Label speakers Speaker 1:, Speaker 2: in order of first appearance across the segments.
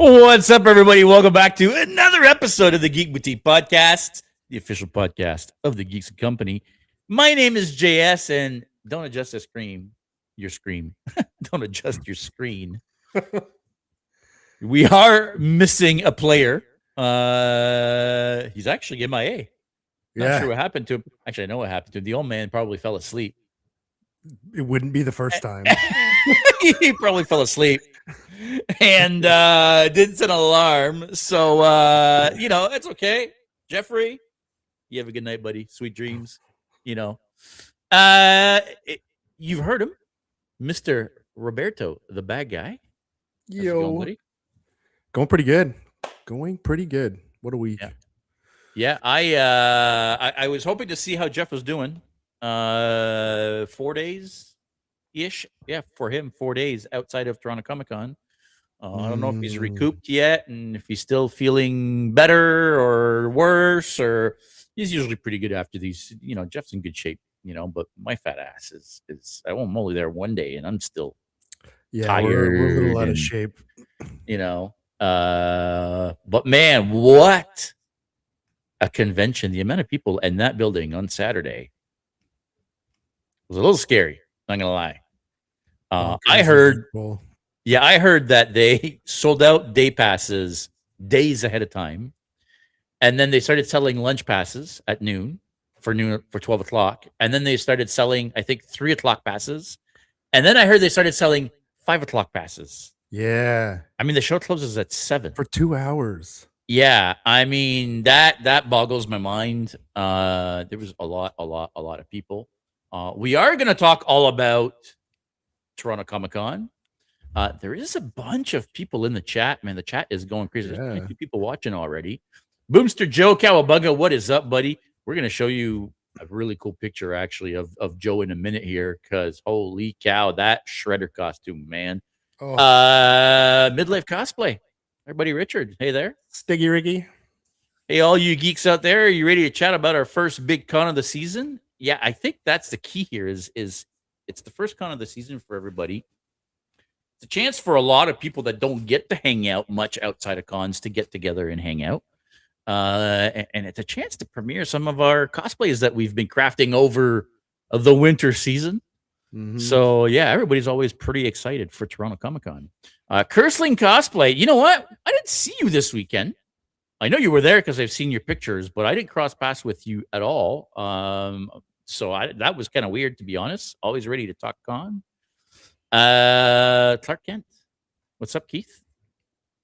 Speaker 1: What's up, everybody? Welcome back to another episode of the Geek Boutique podcast, the official podcast of the Geeks and Company. My name is JS, and don't adjust the screen. Your screen. Don't adjust your screen. We are missing a player. He's actually MIA. Not sure what happened to him. Actually, I know what happened to him. The old man probably fell asleep.
Speaker 2: It wouldn't be the first time.
Speaker 1: He probably fell asleep and didn't set an alarm. So, it's okay. Jeffrey, you have a good night, buddy. Sweet dreams. You've heard him, Mr. Roberto, the bad guy. How's it going, buddy?
Speaker 2: Going pretty good. What a week.
Speaker 1: Yeah. I was hoping to see how Jeff was doing. 4 days ish. Yeah, for him, 4 days outside of Toronto Comicon. I don't know if he's recouped yet and if he's still feeling better or worse, or he's usually pretty good after these. Jeff's in good shape, but my fat ass is I'm only there 1 day and I'm still tired.
Speaker 2: We're a little out of shape.
Speaker 1: But man, what a convention. The amount of people in that building on Saturday was a little scary, not gonna lie. I heard that they sold out day passes days ahead of time, and then they started selling lunch passes at noon for 12 o'clock, and then they started selling, I think, 3 o'clock passes, and then I heard they started selling 5 o'clock passes.
Speaker 2: Yeah,
Speaker 1: I mean the show closes at 7
Speaker 2: for 2 hours.
Speaker 1: Yeah, I mean that boggles my mind. There was a lot of people. We are going to talk all about Toronto Comicon. There is a bunch of people in the chat, man. The chat is going crazy. There's 22 people watching already. Boomster Joe Cowabunga, what is up, buddy? We're going to show you a really cool picture, actually, of Joe in a minute here, because holy cow, that shredder costume, man. Midlife cosplay. Everybody, Richard, hey there.
Speaker 2: Stiggy Ricky.
Speaker 1: Hey, all you geeks out there, are you ready to chat about our first big con of the season? Yeah, I think that's the key here is it's the first con of the season for everybody. It's a chance for a lot of people that don't get to hang out much outside of cons to get together and hang out. And it's a chance to premiere some of our cosplays that we've been crafting over the winter season. Mm-hmm. So, yeah, everybody's always pretty excited for Toronto Comicon. Cursling Cosplay, you know what? I didn't see you this weekend. I know you were there because I've seen your pictures, but I didn't cross paths with you at all. So that was kind of weird, to be honest. Always ready to talk con. Clark Kent. What's up, Keith?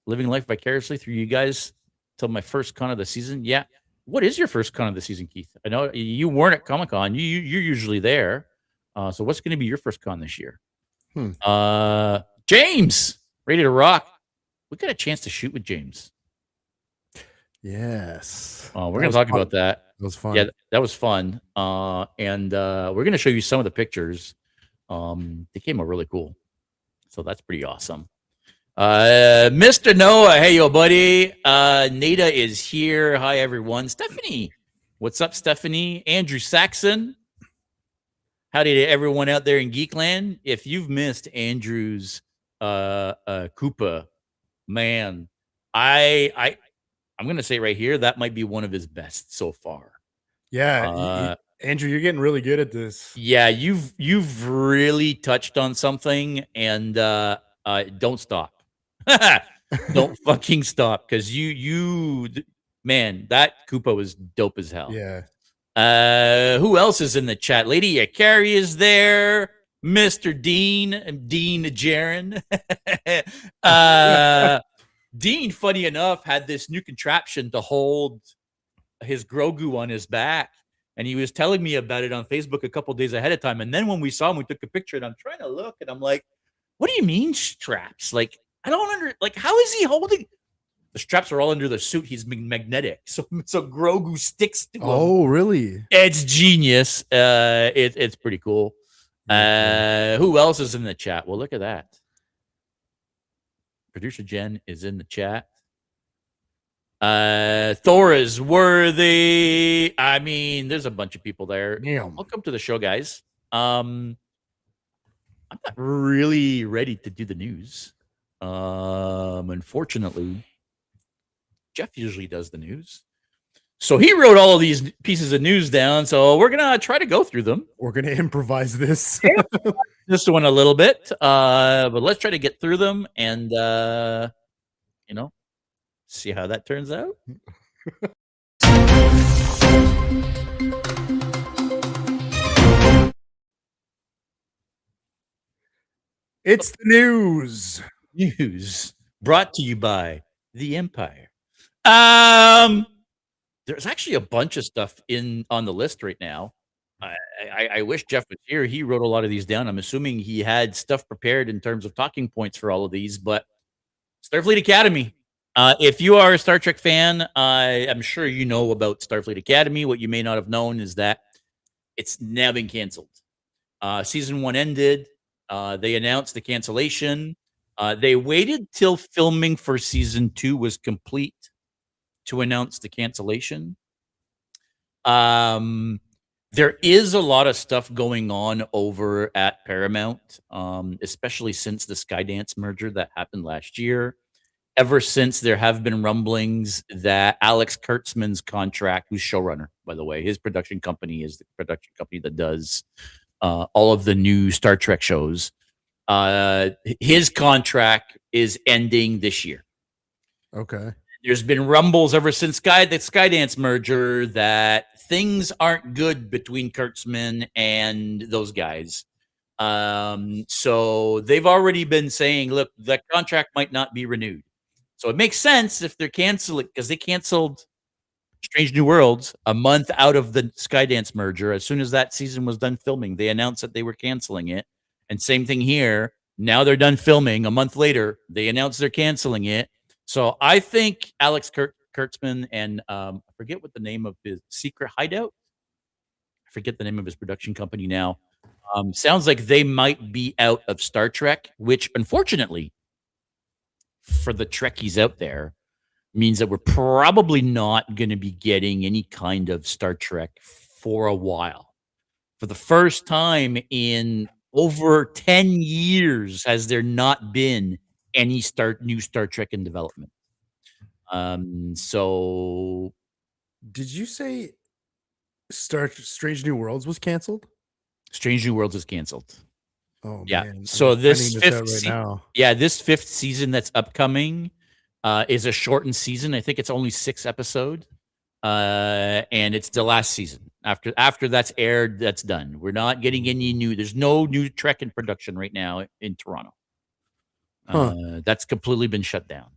Speaker 1: Living life vicariously through you guys till my first con of the season. Yeah. What is your first con of the season, Keith? I know you weren't at Comic-Con. You're usually there. So what's going to be your first con this year? James, ready to rock. We got a chance to shoot with James.
Speaker 2: Yes.
Speaker 1: We're going to talk about that.
Speaker 2: That was fun.
Speaker 1: Yeah, that was fun. And we're going to show you some of the pictures. They came out really cool. So that's pretty awesome. Mr. Noah, hey, yo, buddy. Nada is here. Hi, everyone. Stephanie. What's up, Stephanie? Andrew Saxon. Howdy to everyone out there in Geekland. If you've missed Andrew's Koopa, man, I'm going to say right here, that might be one of his best so far.
Speaker 2: Yeah. Andrew, you're getting really good at this.
Speaker 1: Yeah, you've really touched on something, and don't stop. Don't fucking stop, because man, that Koopa was dope as hell.
Speaker 2: Yeah.
Speaker 1: Who else is in the chat? Lady Akari is there. Mr. Dean Jaron. Dean, funny enough, had this new contraption to hold his Grogu on his back, and he was telling me about it on Facebook a couple days ahead of time. And then when we saw him, we took a picture, and I'm trying to look, and I'm like, "What do you mean straps? Like, I don't how is he holding?" The straps are all under the suit. He's magnetic, so Grogu sticks to him.
Speaker 2: Oh, really?
Speaker 1: It's genius. It's pretty cool. Who else is in the chat? Well, look at that. Producer Jen is in the chat. Thor is worthy. I mean, there's a bunch of people there.
Speaker 2: Damn.
Speaker 1: Welcome to the show, guys. I'm not really ready to do the news. Unfortunately, Jeff usually does the news. So he wrote all of these pieces of news down. So we're going to try to go through them.
Speaker 2: We're gonna improvise this.
Speaker 1: This one a little bit, but let's try to get through them and, see how that turns out.
Speaker 2: It's the news.
Speaker 1: News brought to you by the Empire. There's actually a bunch of stuff on the list right now. I wish Jeff was here. He wrote a lot of these down. I'm assuming he had stuff prepared in terms of talking points for all of these, but Starfleet Academy. If you are a Star Trek fan, I am sure you know about Starfleet Academy. What you may not have known is that it's now been canceled. Season 1 ended. They announced the cancellation. They waited till filming for season 2 was complete to announce the cancellation. There is a lot of stuff going on over at Paramount, especially since the Skydance merger that happened last year. Ever since there have been rumblings that Alex Kurtzman's contract, who's showrunner, by the way, his production company is the production company that does all of the new Star Trek shows. His contract is ending this year.
Speaker 2: Okay.
Speaker 1: There's been rumbles ever since the Skydance merger that things aren't good between Kurtzman and those guys. So they've already been saying, look, that contract might not be renewed. So it makes sense if they're canceling, because they canceled Strange New Worlds a month out of the Skydance merger. As soon as that season was done filming, they announced that they were canceling it. And same thing here. Now they're done filming. A month later, they announced they're canceling it. So I think Alex Kurtzman and I forget what the name of his Secret Hideout. I forget the name of his production company now. Sounds like they might be out of Star Trek, which unfortunately for the Trekkies out there means that we're probably not going to be getting any kind of Star Trek for a while. For the first time in over 10 years has there not been any new Star Trek in development. So
Speaker 2: Did you say Strange New Worlds was canceled?
Speaker 1: Strange New Worlds is canceled.
Speaker 2: Oh
Speaker 1: yeah.
Speaker 2: Man.
Speaker 1: So this
Speaker 2: fifth
Speaker 1: season that's upcoming is a shortened season. I think it's only 6 episodes. And it's the last season. After that's aired, that's done. We're not getting any new. There's no new Trek in production right now in Toronto. That's completely been shut down.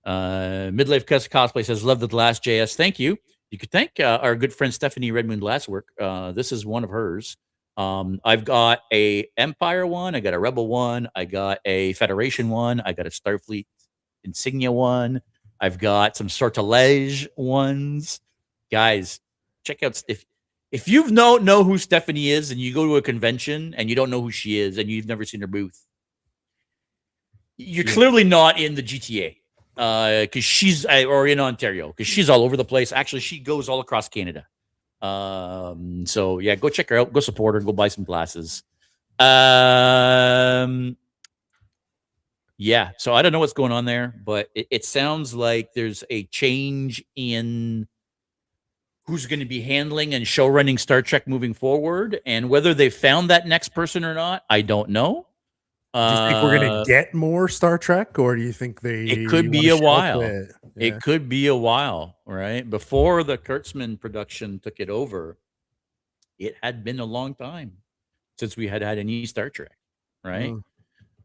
Speaker 1: Midlife Cosplay says, love the last JS. Thank you. You could thank our good friend Stephanie Redmond last work. This is one of hers. I've got a Empire one. I got a Rebel one. I got a Federation one. I got a Starfleet insignia one. I've got some sortilege ones. Guys, check out if you know who Stephanie is and you go to a convention and you don't know who she is and you've never seen her booth, you're clearly not in the GTA because she's or in Ontario because she's all over the place. Actually, she goes all across Canada. So yeah, go check her out. Go support her. Go buy some glasses. Yeah, so I don't know what's going on there, but it sounds like there's a change in who's going to be handling and show running Star Trek moving forward, and whether they found that next person or not, I don't know.
Speaker 2: Do you think we're going to get more Star Trek, or do you think
Speaker 1: it could be a while? It could be a while, right? Before the Kurtzman production took it over, it had been a long time since we had any Star Trek, right?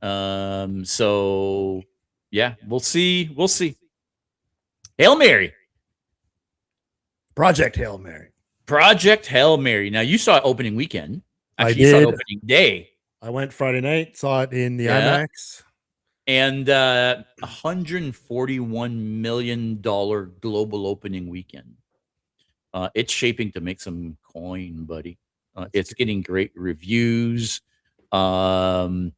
Speaker 1: So yeah, we'll see. Hail Mary.
Speaker 2: Project Hail Mary.
Speaker 1: Project Hail Mary. Now you saw it opening weekend.
Speaker 2: Actually, you saw it
Speaker 1: opening day.
Speaker 2: I went Friday night, saw it in the IMAX.
Speaker 1: And $141 million global opening weekend. It's shaping to make some coin, buddy. It's getting great reviews. Even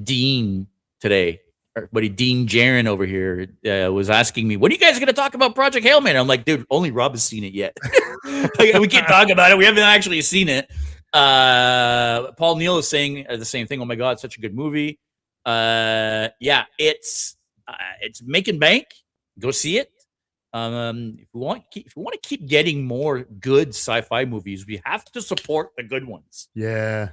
Speaker 1: Dean today, our buddy Dean Jaron over here, was asking me, when are you guys going to talk about Project Hail Mary? I'm like, dude, only Rob has seen it yet. We can't talk about it. We haven't actually seen it. Paul Neal is saying the same thing. Oh my God, such a good movie. Yeah, it's making bank. Go see it. If we want to keep getting more good sci-fi movies, we have to support the good ones.
Speaker 2: Yeah.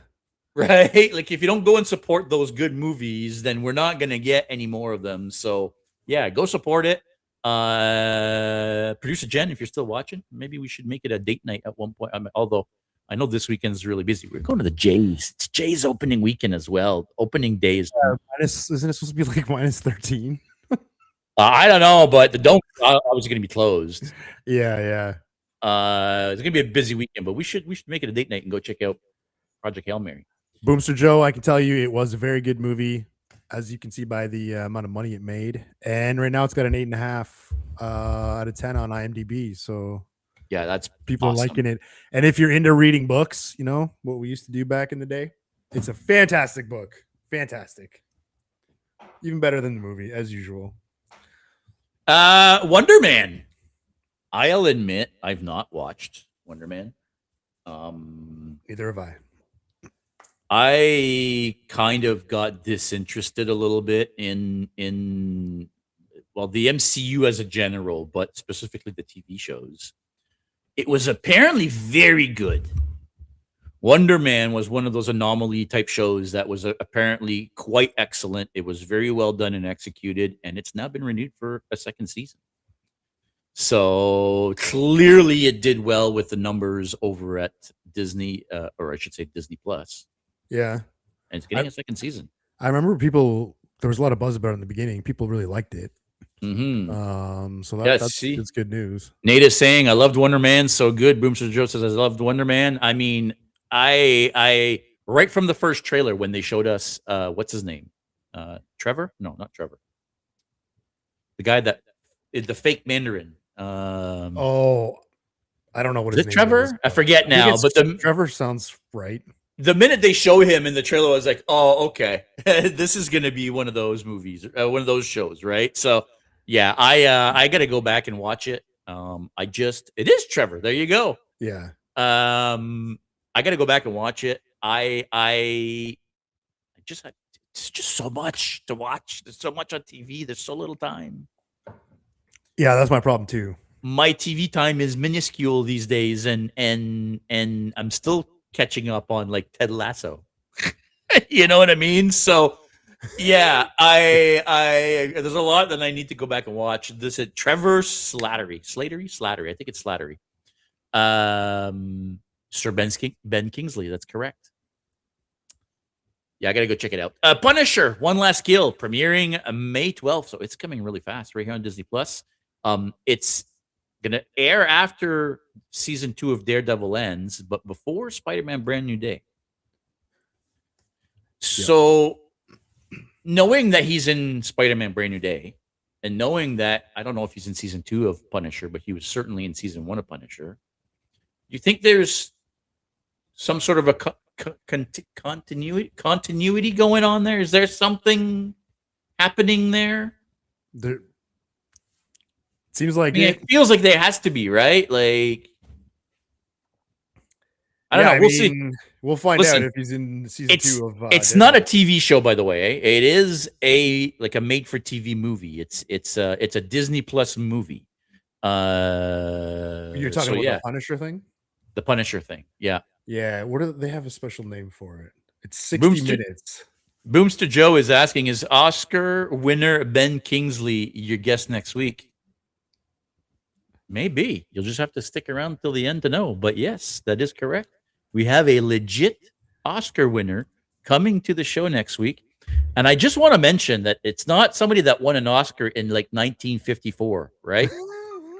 Speaker 1: Right? Like if you don't go and support those good movies, then we're not gonna get any more of them. So yeah, go support it. Producer Jen, if you're still watching, maybe we should make it a date night at one point. Although I know this weekend's really busy. We're going to the Jays. It's Jays opening weekend as well. Opening day is
Speaker 2: Isn't it supposed to be like -13?
Speaker 1: I don't know, but the dome obviously going to be closed.
Speaker 2: Yeah.
Speaker 1: It's going to be a busy weekend, but we should make it a date night and go check out Project Hail Mary.
Speaker 2: Boomster Joe, I can tell you it was a very good movie, as you can see by the amount of money it made. And right now it's got an 8.5 out of 10 on IMDb. So
Speaker 1: yeah, that's
Speaker 2: people
Speaker 1: awesome.
Speaker 2: are liking it. And if you're into reading books, you know what we used to do back in the day, it's a fantastic book. Fantastic. Even better than the movie, as usual.
Speaker 1: Wonder Man. I'll admit I've not watched Wonder Man.
Speaker 2: Neither have I.
Speaker 1: I kind of got disinterested a little bit in the MCU as a general, but specifically the TV shows. It was apparently very good. Wonder Man was one of those anomaly type shows that was apparently quite excellent. It was very well done and executed, and it's now been renewed for a second season. So clearly it did well with the numbers over at Disney, or I should say Disney Plus.
Speaker 2: Yeah.
Speaker 1: And it's getting a second season.
Speaker 2: I remember there was a lot of buzz about it in the beginning. People really liked it. So that's good news.
Speaker 1: Nate is saying, I loved Wonder Man. So good. Boomster Joe says, I loved Wonder Man. I mean, I right from the first trailer when they showed us, what's his name? Trevor? No, not Trevor. The guy that the fake Mandarin.
Speaker 2: I don't know what his name
Speaker 1: Trevor?
Speaker 2: is.
Speaker 1: I forget now, but
Speaker 2: Trevor sounds right.
Speaker 1: The minute they show him in the trailer, I was like, oh, okay. This is going to be one of those movies, one of those shows, right? So, yeah, I got to go back and watch it. It is Trevor. There you go.
Speaker 2: Yeah.
Speaker 1: I got to go back and watch it. It's just so much to watch. There's so much on TV. There's so little time.
Speaker 2: Yeah, that's my problem too.
Speaker 1: My TV time is minuscule these days, and I'm still catching up on like Ted Lasso. You know what I mean? So yeah, I there's a lot that I need to go back and watch. This is Trevor Slattery. I think it's Slattery. Sir Ben Kingsley, that's correct. Yeah, I gotta go check it out. Punisher, One Last Kill, premiering May 12th, so it's coming really fast right here on Disney Plus. It's gonna air after season 2 of Daredevil ends, but before Spider-Man Brand New Day. So knowing that he's in Spider-Man Brand New Day, and knowing that, I don't know if he's in season 2 of Punisher, but he was certainly in season 1 of Punisher. You think there's some sort of a continuity going on there? Is there something happening there?
Speaker 2: Seems like
Speaker 1: it feels like there has to be, right? Like, I don't know. We'll see.
Speaker 2: We'll find out if he's in season 2 of.
Speaker 1: It's not a TV show, by the way. It is a made-for-TV movie. It's a Disney Plus movie.
Speaker 2: You're talking about the Punisher thing.
Speaker 1: The Punisher thing, yeah.
Speaker 2: Yeah. What do they have a special name for it? It's 60 minutes.
Speaker 1: Boomster Joe is asking, is Oscar winner Ben Kingsley your guest next week? Maybe. You'll just have to stick around till the end to know. But yes, that is correct. We have a legit Oscar winner coming to the show next week. And I just want to mention that it's not somebody that won an Oscar in like 1954, right?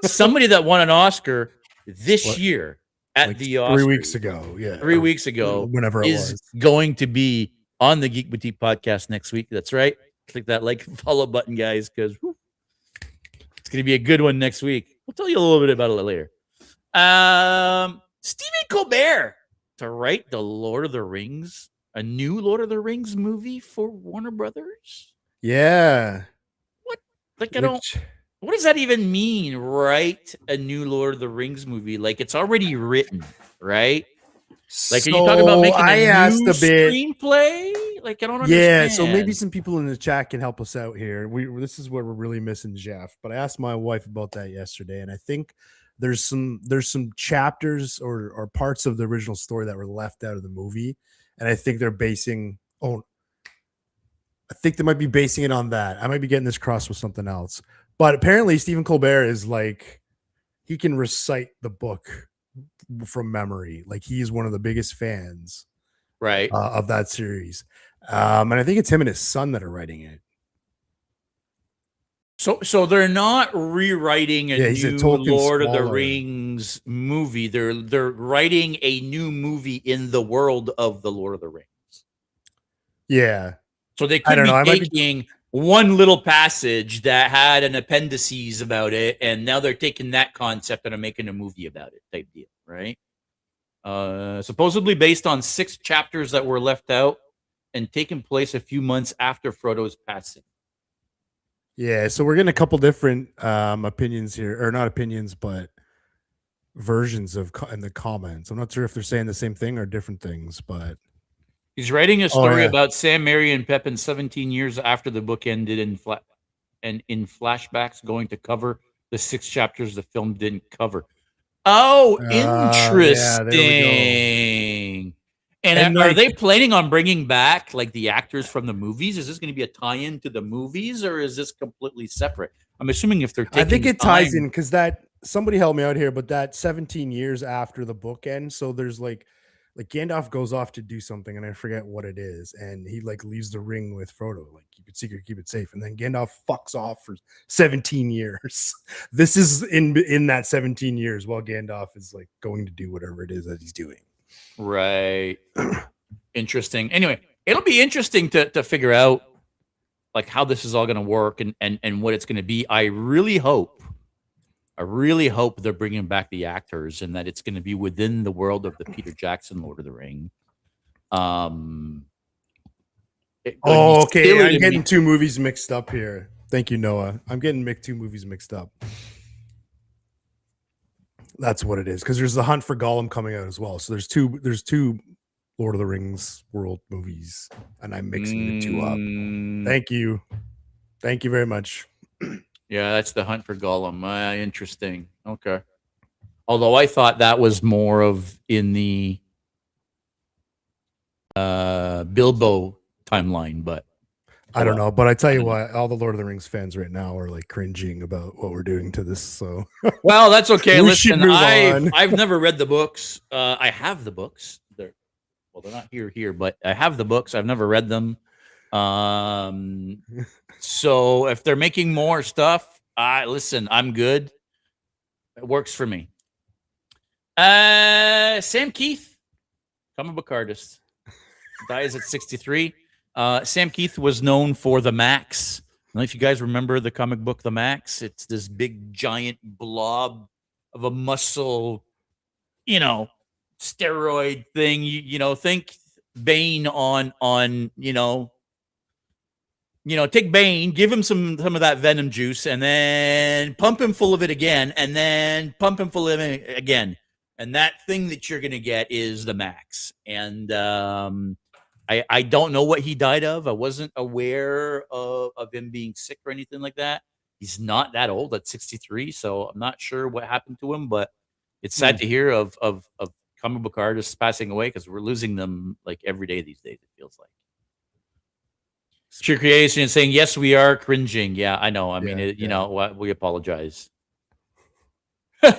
Speaker 1: Somebody that won an Oscar this year at the Oscars.
Speaker 2: 3 weeks ago. Yeah.
Speaker 1: 3 weeks ago.
Speaker 2: Whenever it was.
Speaker 1: Going to be on the Geek Boutique podcast next week. That's right. Click that like and follow button, guys, because it's going to be a good one next week. We'll tell you a little bit about it later. Stephen Colbert to write the Lord of the Rings, a new Lord of the Rings movie for Warner Brothers.
Speaker 2: Yeah.
Speaker 1: What? Like, what does that even mean? Write a new Lord of the Rings movie? Like, it's already written, right? Like, are you talking about making a new screenplay? Like, I don't
Speaker 2: Yeah, so maybe
Speaker 1: understand.
Speaker 2: some people in the chat can help us out here. This is where we're really missing Jeff. But I asked my wife about that yesterday, and I think there's some chapters or parts of the original story that were left out of the movie, and I think they're basing. Oh, I think they might be basing it on that. I might be getting this crossed with something else. But apparently, Stephen Colbert is like he can recite the book from memory. Like he's one of the biggest fans
Speaker 1: Right.
Speaker 2: of that series. And I think it's him and his son that are writing it.
Speaker 1: So they're not rewriting a
Speaker 2: Yeah, he said
Speaker 1: new
Speaker 2: Tolkien
Speaker 1: Lord of the
Speaker 2: smaller.
Speaker 1: Rings movie. They're writing a new movie in the world of the Lord of the Rings.
Speaker 2: Yeah.
Speaker 1: So they
Speaker 2: I
Speaker 1: could
Speaker 2: don't know. I
Speaker 1: be
Speaker 2: might be
Speaker 1: taking one little passage that had an appendices about it, and now they're taking that concept and are making a movie about it, type deal, right? Supposedly based on 6 chapters that were left out and taking place a few months after Frodo's passing.
Speaker 2: Yeah, so we're getting a couple different opinions here, or not opinions, but versions of in the comments. I'm not sure if they're saying the same thing or different things, but
Speaker 1: He's writing a
Speaker 2: oh
Speaker 1: story
Speaker 2: yeah,
Speaker 1: about Sam, Mary, and Pepin 17 years after the book ended and in flashbacks going to cover the 6 chapters the film didn't cover. Oh,
Speaker 2: yeah, there we go.
Speaker 1: interesting. And
Speaker 2: And
Speaker 1: are
Speaker 2: like,
Speaker 1: they planning on bringing back like the actors from the movies? Is this going to be a tie-in to the movies, or is this completely separate? I'm assuming if they're
Speaker 2: I
Speaker 1: taking
Speaker 2: think
Speaker 1: the
Speaker 2: it ties
Speaker 1: time.
Speaker 2: in because that somebody helped me out here, but that 17 years after the book ends, so there's like Gandalf goes off to do something, and I forget what it is, and he like leaves the ring with Frodo, like keep it secret, keep it safe, and then Gandalf fucks off for 17 years. This is in that 17 years while Gandalf is like going to do whatever it is that he's doing.
Speaker 1: Right. Interesting. Anyway, it'll be interesting to figure out like how this is all going to work and what it's going to be. I really hope they're bringing back the actors and that it's going to be within the world of the Peter Jackson Lord of the Ring. It would be
Speaker 2: Oh, okay.
Speaker 1: silly
Speaker 2: I'm
Speaker 1: to
Speaker 2: getting
Speaker 1: me.
Speaker 2: 2 movies mixed up here. Thank you, Noah. I'm getting 2 movies mixed up. That's what it is. Because there's the Hunt for Gollum coming out as well. So there's two Lord of the Rings world movies, and I'm mixing the 2 up. Thank you. Thank you very much.
Speaker 1: Yeah, that's the Hunt for Gollum. Interesting. Okay. Although I thought that was more of in the Bilbo timeline, but
Speaker 2: I don't know, but I tell you
Speaker 1: don't know.
Speaker 2: what, all the Lord of the Rings fans right now are like cringing about what we're doing to this. So
Speaker 1: Well, that's okay.
Speaker 2: we should
Speaker 1: Listen,
Speaker 2: move
Speaker 1: I've
Speaker 2: on.
Speaker 1: I've never read the books. I have the books. They're not here, but I have the books. I've never read them. So if they're making more stuff, listen, I'm good. It works for me. Sam Keith, comic book artist, dies at 63. Sam Keith was known for the Max. I don't know if you guys remember the comic book The Max. It's this big giant blob of a muscle, steroid thing. Think Bane on take Bane, give him some of that venom juice, and then pump him full of it again, and then pump him full of it again. And that thing that you're gonna get is the Max. And I don't know what he died of. I wasn't aware of him being sick or anything like that. He's not that old at 63, so I'm not sure what happened to him, but it's sad to hear of comic book artists passing away because we're losing them like every day these days, it feels like. Sheer Creation saying, yes, we are cringing. Yeah, I know. I mean, you know what? We apologize.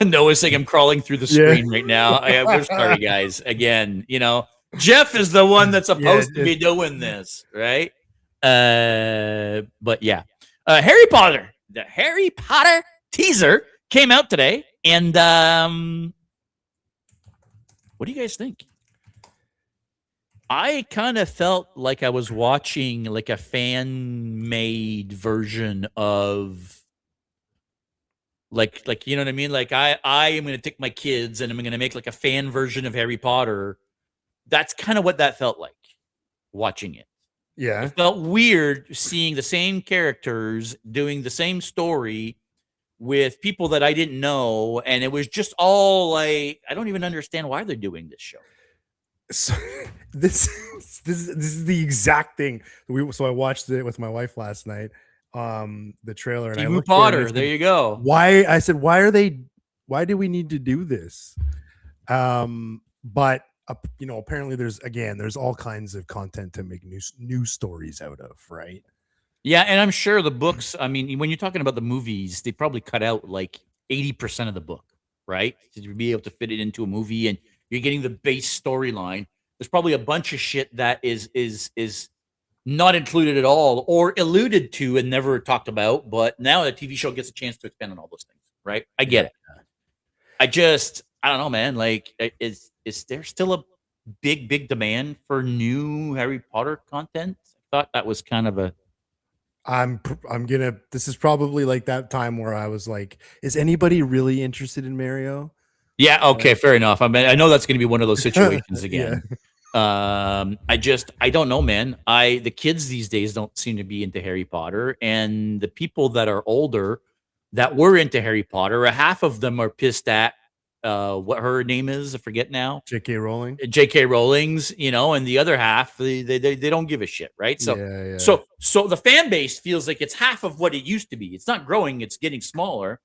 Speaker 1: Noah's saying I'm crawling through the screen right now. We're sorry, guys. Again, Jeff is the one that's supposed to be doing this, right? But yeah, Harry Potter. The Harry Potter teaser came out today, and what do you guys think? I kind of felt like I was watching like a fan-made version of like you know what I mean? Like I am going to take my kids and I'm going to make like a fan version of Harry Potter. That's kind of what that felt like watching it.
Speaker 2: Yeah.
Speaker 1: It felt weird seeing the same characters doing the same story with people that I didn't know, and it was just all like I don't even understand why they're doing this show.
Speaker 2: So this this is the exact thing. So I watched it with my wife last night. The trailer, and I
Speaker 1: Timu
Speaker 2: looked at her and I
Speaker 1: Potter. There
Speaker 2: said,
Speaker 1: you go.
Speaker 2: "Why?" I said, "Why are they? Why do we need to do this?" But apparently there's all kinds of content to make new stories out of, right?
Speaker 1: Yeah, and I'm sure the books, I mean, when you're talking about the movies, they probably cut out like 80% of the book, right? To be able to fit it into a movie and you're getting the base storyline. There's probably a bunch of shit that is not included at all or alluded to and never talked about, but now the TV show gets a chance to expand on all those things, right? I
Speaker 2: Yeah.
Speaker 1: get it. I don't know, man. Like, is there still a big demand for new Harry Potter content? I thought that was kind of a
Speaker 2: I'm gonna. This is probably like that time where I was like, "Is anybody really interested in Mario?"
Speaker 1: yeah. Okay,
Speaker 2: Right?
Speaker 1: fair enough. I mean, I know that's going to be one of those situations
Speaker 2: Yeah.
Speaker 1: again. I don't know, man. The kids these days don't seem to be into Harry Potter, and the people that are older that were into Harry Potter, half of them are pissed at what her name is. I forget now.
Speaker 2: J.K. Rowling.
Speaker 1: J.K. Rowling's, and the other half they don't give a shit, right? So
Speaker 2: Yeah, yeah.
Speaker 1: so the fan base feels like it's half of what it used to be. It's not growing; it's getting smaller.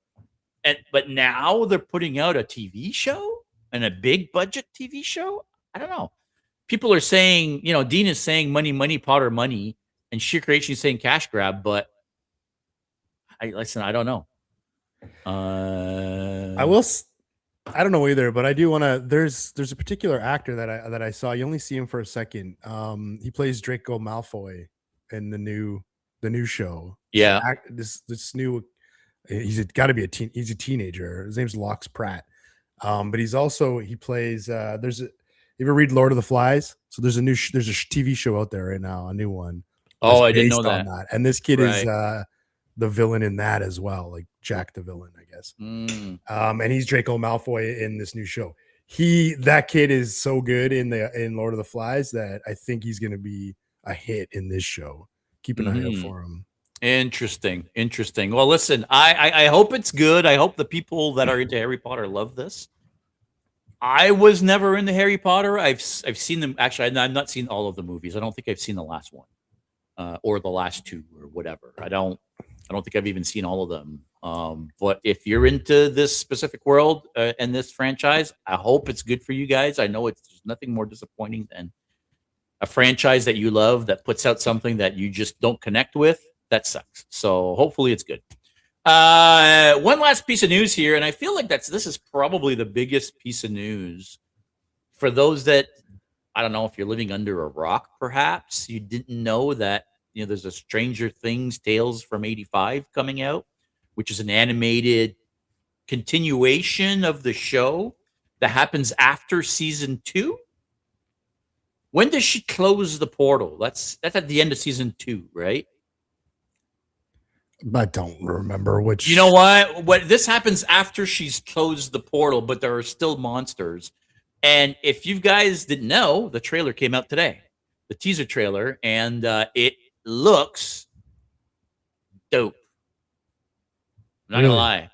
Speaker 1: But now they're putting out a TV show and a big budget TV show. I don't know. People are saying, Dean is saying money, money, Potter, money, and Sheer Creation is saying cash grab. But I don't know.
Speaker 2: I will. I don't know either, but I do want to. There's a particular actor that I saw. You only see him for a second. He plays Draco Malfoy in the new show.
Speaker 1: Yeah.
Speaker 2: This new. Got to be he's a teenager. His name's Lox Pratt. But he plays. You ever read Lord of the Flies? So there's a TV show out there right now, a new one that's
Speaker 1: Oh, I didn't know
Speaker 2: based on
Speaker 1: that.
Speaker 2: that. And this kid is
Speaker 1: Right.
Speaker 2: the villain in that as well, like Jack the villain, I guess.
Speaker 1: Mm.
Speaker 2: And he's Draco Malfoy in this new show. That kid is so good in Lord of the Flies that I think he's going to be a hit in this show. Keep an eye out
Speaker 1: Hmm.
Speaker 2: for him.
Speaker 1: Interesting. Well, listen, I hope it's good. I hope the people that are into Harry Potter love this. I was never into Harry Potter. I've seen them. Actually, I've not seen all of the movies. I don't think I've seen the last one, or the last two, or whatever. I don't think I've even seen all of them. But if you're into this specific world and this franchise, I hope it's good for you guys. I know there's nothing more disappointing than a franchise that you love that puts out something that you just don't connect with. That sucks. So hopefully it's good. One last piece of news here, and I feel like this is probably the biggest piece of news for those that I don't know if you're living under a rock. Perhaps you didn't know that there's a Stranger Things Tales from '85 coming out, which is an animated continuation of the show that happens after season 2. When does she close the portal? That's at the end of season 2, right?
Speaker 2: I don't remember which.
Speaker 1: You know what? What this happens after she's closed the portal, but there are still monsters. And if you guys didn't know, the trailer came out today, the teaser trailer, and it looks dope. I'm not gonna
Speaker 2: Really?
Speaker 1: lie.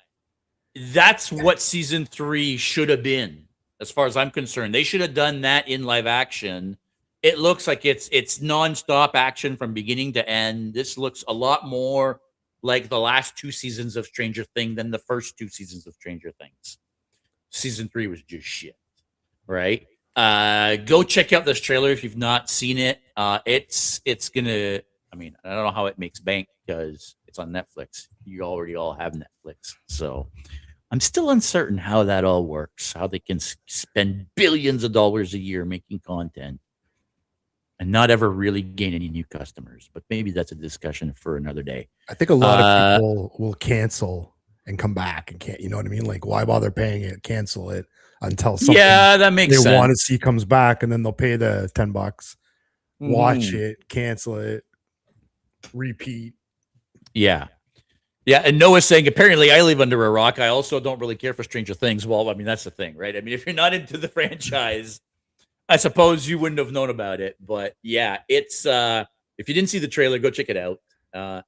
Speaker 1: That's what season 3 should have been, as far as I'm concerned. They should have done that in live action. It looks like it's nonstop action from beginning to end. This looks a lot more like the last 2 seasons of Stranger Things than the first 2 seasons of Stranger Things. Season 3 was just shit, right? Go check out this trailer if you've not seen it. It's gonna. I mean, I don't know how it makes bank because it's on Netflix. You already all have Netflix, so I'm still uncertain how that all works. How they can spend billions of dollars a year making content and not ever really gain any new customers. But maybe that's a discussion for another day.
Speaker 2: I think a lot of
Speaker 1: Uh,
Speaker 2: people will cancel and come back and can't. You know what I mean? Like, why bother paying it? Cancel it until something
Speaker 1: yeah, that
Speaker 2: they
Speaker 1: makes
Speaker 2: want to
Speaker 1: sense.
Speaker 2: see comes back, and then they'll pay the $10, watch
Speaker 1: Mhm.
Speaker 2: it, cancel it, repeat.
Speaker 1: Yeah. Yeah, and Noah's saying apparently I live under a rock. I also don't really care for Stranger Things. Well, I mean that's the thing, right? I mean, if you're not into the franchise, I suppose you wouldn't have known about it. But yeah, it's if you didn't see the trailer, go check it out. Uh,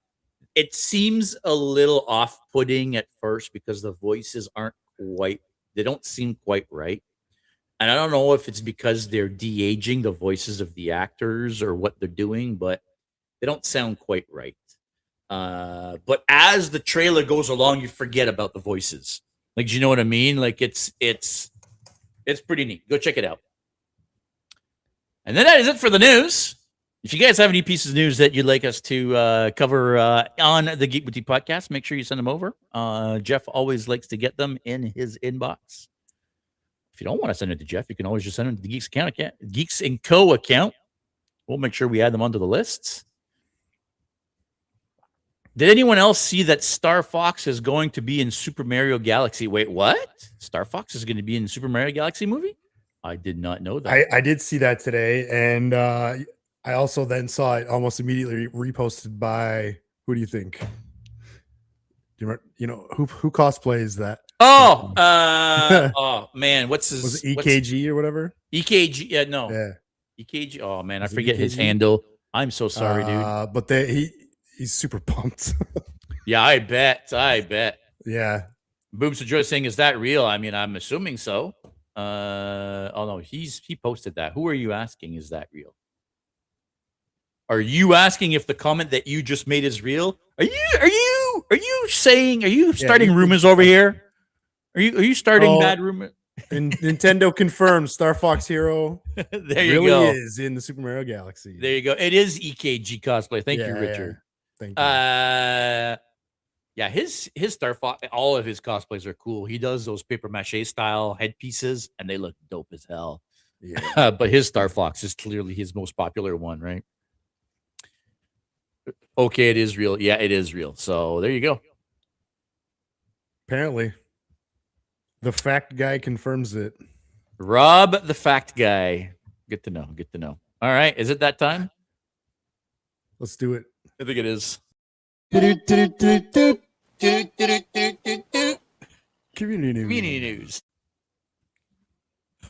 Speaker 1: it seems a little off-putting at first because the voices aren't quite they don't seem quite right. And I don't know if it's because they're de-aging the voices of the actors or what they're doing, but they don't sound quite right. But as the trailer goes along, you forget about the voices. Like, do you know what I mean? Like, it's pretty neat. Go check it out. And then that is it for the news. If you guys have any pieces of news that you'd like us to cover on the Geek Boutique podcast, make sure you send them over. Jeff always likes to get them in his inbox. If you don't want to send it to Jeff, you can always just send them to the Geeks and Co account. We'll make sure we add them onto the lists. Did anyone else see that Star Fox is going to be in Super Mario Galaxy? Wait, what? Star Fox is going to be in Super Mario Galaxy movie? I did not know that.
Speaker 2: I did see that today, and I also then saw it almost immediately reposted by, who do you think? Do you know who cosplays that?
Speaker 1: Oh, oh man, what's his?
Speaker 2: Was it EKG or whatever?
Speaker 1: EKG? Yeah, no.
Speaker 2: Yeah.
Speaker 1: EKG. Oh man, I forget his handle. I'm so sorry, dude.
Speaker 2: But he's super pumped.
Speaker 1: Yeah, I bet.
Speaker 2: Yeah.
Speaker 1: Boom Joy saying, "Is that real?" I mean, I'm assuming so. Oh no, he posted that. Who are you asking? Is that real? Are you asking if the comment that you just made is real? Are you saying? Are you starting rumors over here? Are you starting bad rumors?
Speaker 2: Nintendo confirmed Star Fox Hero
Speaker 1: there you go.
Speaker 2: Is in the Super Mario Galaxy.
Speaker 1: There you go. It is EKG cosplay. Thank you, Richard.
Speaker 2: Yeah. Thank you.
Speaker 1: Yeah, his Star Fox, all of his cosplays are cool. He does those paper mache style headpieces, and they look dope as hell. Yeah. But his Star Fox is clearly his most popular one, right? Okay, it is real. Yeah, it is real. So there you go.
Speaker 2: Apparently, the fact guy confirms it.
Speaker 1: Rob, the fact guy. Good to know. Good to know. All right, is it that time?
Speaker 2: Let's do it.
Speaker 1: I think it is. Community news.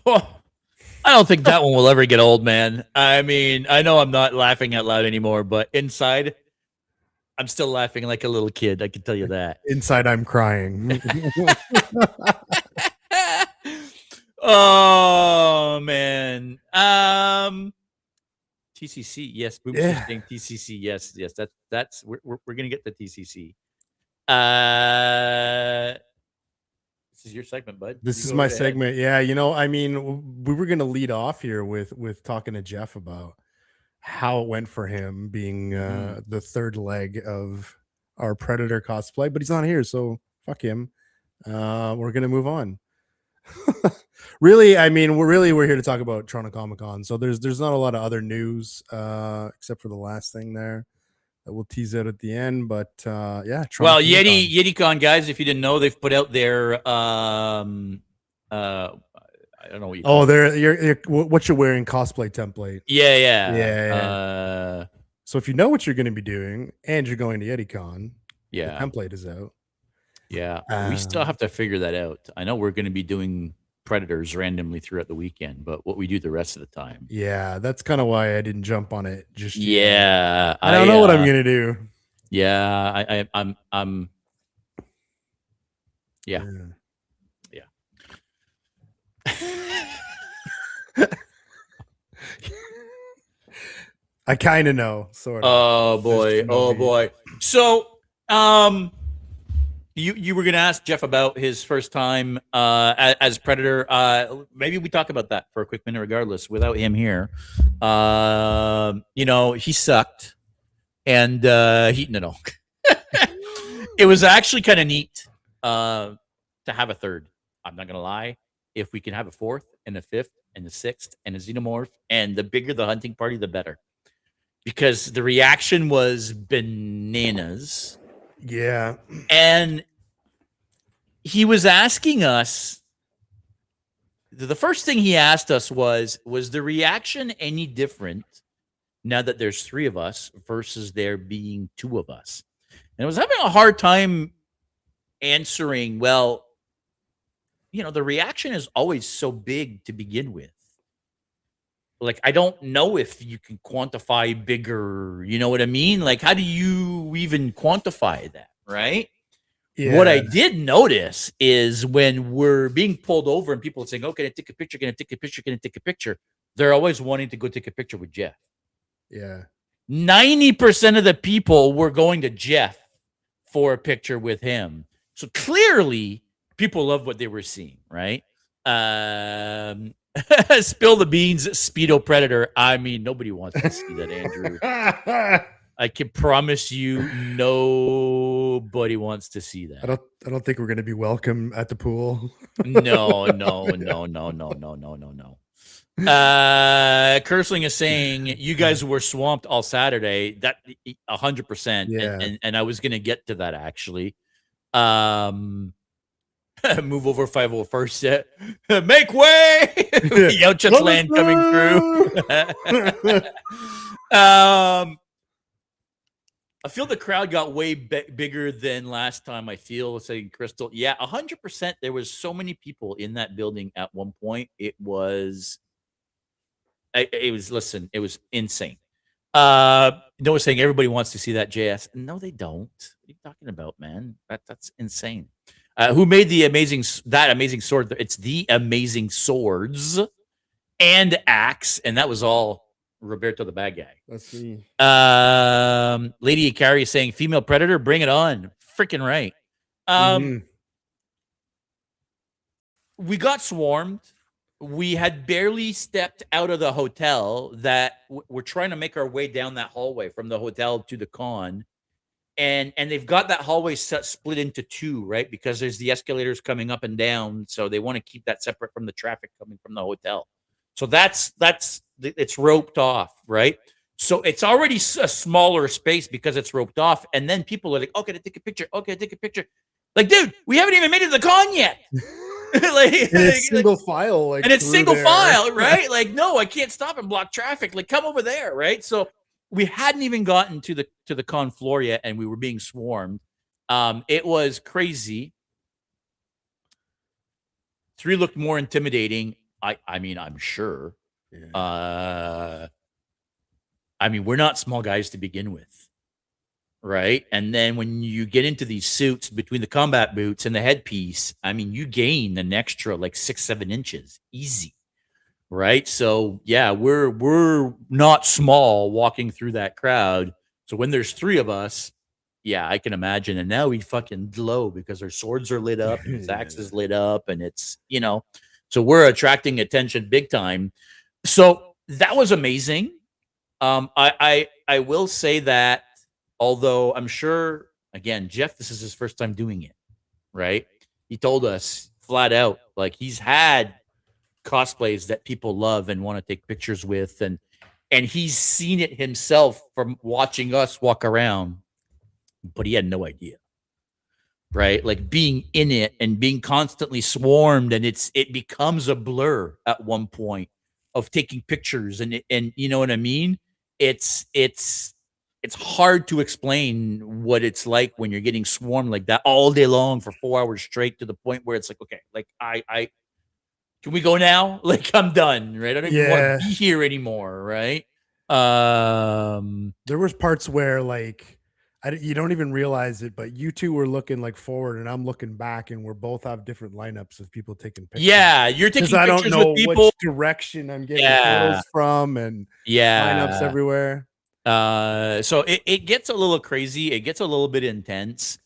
Speaker 1: Oh, I don't think that one will ever get old, man. I mean, I know I'm not laughing out loud anymore, but inside, I'm still laughing like a little kid. I can tell you that.
Speaker 2: Inside, I'm crying.
Speaker 1: Oh man. TCC, yes. Boom saying TCC, yes. That's we're gonna get the TCC. This is your segment, bud.
Speaker 2: This is my segment. Yeah, I mean, we were gonna lead off here with talking to Jeff about how it went for him being the third leg of our Predator cosplay, but he's not here, so fuck him. We're gonna move on. Really, I mean, we're here to talk about Toronto Comicon. So there's not a lot of other news except for the last thing there that we'll tease out at the end. But yeah,
Speaker 1: Toronto Comicon. YetiCon guys, if you didn't know, they've put out their I don't know what you call
Speaker 2: they're what you're wearing cosplay template.
Speaker 1: Yeah.
Speaker 2: So if you know what you're going to be doing and you're going to YetiCon, the template is out.
Speaker 1: Yeah, we still have to figure that out. I know we're going to be doing Predators randomly throughout the weekend, but what we do the rest of the time.
Speaker 2: Yeah, that's kind of why I didn't jump on it. Just
Speaker 1: yeah,
Speaker 2: I don't know what I'm going to do.
Speaker 1: Yeah, I'm. Yeah.
Speaker 2: I kind of know, sort of.
Speaker 1: Oh boy. So, you were going to ask Jeff about his first time as Predator. Maybe we talk about that for a quick minute, regardless, without him here. He sucked, and no. It was actually kind of neat to have a third. I'm not going to lie. If we can have a fourth and a fifth and a sixth and a xenomorph, and the bigger the hunting party, the better. Because the reaction was bananas.
Speaker 2: Yeah.
Speaker 1: And he was asking us, the first thing he asked us was the reaction any different now that there's three of us versus there being two of us? And I was having a hard time answering, well, the reaction is always so big to begin with. Like, I don't know if you can quantify bigger, you know what I mean? Like, how do you even quantify that, right? What I
Speaker 2: Yeah.
Speaker 1: did notice is when we're being pulled over and people are saying, "Oh, can I take a picture? Can I take a picture? Can I take a picture?" They're always wanting to go take a picture with Jeff.
Speaker 2: Yeah.
Speaker 1: 90% of the people were going to Jeff for a picture with him. So clearly, people love what they were seeing, right? Spill the beans, Speedo Predator. I mean, nobody wants to see that, Andrew. I can promise you, nobody wants to see that.
Speaker 2: I don't think we're gonna be welcome at the pool.
Speaker 1: No. Cursling is saying you guys were swamped all Saturday. That 100%.
Speaker 2: Yeah.
Speaker 1: And I was gonna get to that actually. Move over 501st set. Make way! Yelchut's land coming through. I feel the crowd got way bigger than last time. I feel, saying Crystal. Yeah, 100%. There was so many people in that building at one point. It was listen, it was insane. Noah saying everybody wants to see that JS. No, they don't. What are you talking about, man? That's insane. Who made that amazing sword? It's the Amazing Swords and Axe, and that was all Roberto the bad guy.
Speaker 2: That's me.
Speaker 1: Lady Ikari is saying female predator, bring it on. Freaking right. We got swarmed. We had barely stepped out of the hotel that we're trying to make our way down that hallway from the hotel to the con. And they've got that hallway split into two, right? Because there's the escalators coming up and down. So they want to keep that separate from the traffic coming from the hotel. So it's roped off, right? So it's already a smaller space because it's roped off. And then people are like, okay, take a picture. Okay, take a picture. Like, dude, we haven't even made it to the con yet.
Speaker 2: It's single file,
Speaker 1: and it's single file, right? Like, no, I can't stop and block traffic. Like, come over there, right? So we hadn't even gotten to the con floor yet, and we were being swarmed. It was crazy. 3 looked more intimidating. I mean, I'm sure. Yeah. I mean, we're not small guys to begin with, right? And then when you get into these suits between the combat boots and the headpiece, I mean, you gain an extra like 6-7 inches, easy, right? So yeah, we're not small walking through that crowd. So when there's 3 of us, yeah, I can imagine. And now we fucking glow because our swords are lit up, and his axe is lit up, and it's, so we're attracting attention big time. So that was amazing. I will say that, although I'm sure, again, Jeff, this is his first time doing it, right? He told us flat out, like, he's had cosplays that people love and want to take pictures with, and he's seen it himself from watching us walk around, but he had no idea, right? Like, being in it and being constantly swarmed, and it becomes a blur at one point of taking pictures, and you know what I mean? It's hard to explain what it's like when you're getting swarmed like that all day long for 4 hours straight, to the point where it's like, okay, like I can we go now? Like, I'm done, right? I don't even want to be here anymore, right?
Speaker 2: There was parts where, like, you don't even realize it, but you two were looking like forward, and I'm looking back, and we're both have different lineups of people taking pictures.
Speaker 1: Yeah, you're taking pictures
Speaker 2: I don't know
Speaker 1: with people.
Speaker 2: Which direction I'm getting photos from, and lineups everywhere.
Speaker 1: So it gets a little crazy. It gets a little bit intense.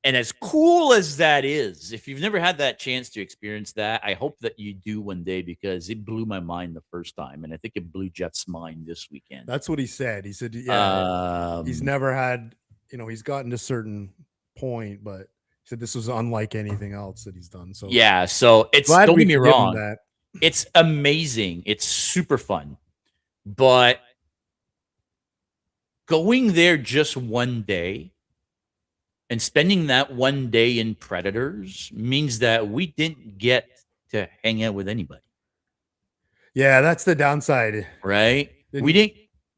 Speaker 1: And as cool as that is, if you've never had that chance to experience that, I hope that you do one day, because it blew my mind the first time. And I think it blew Jeff's mind this weekend.
Speaker 2: That's what he said. He said, yeah, he's never had, he's gotten to a certain point, but he said this was unlike anything else that he's done. So
Speaker 1: yeah, so it's, don't get me wrong, it's amazing. It's super fun. But going there just one day and spending that one day in Predators means that we didn't get to hang out with anybody.
Speaker 2: Yeah, that's the downside.
Speaker 1: Right? We didn't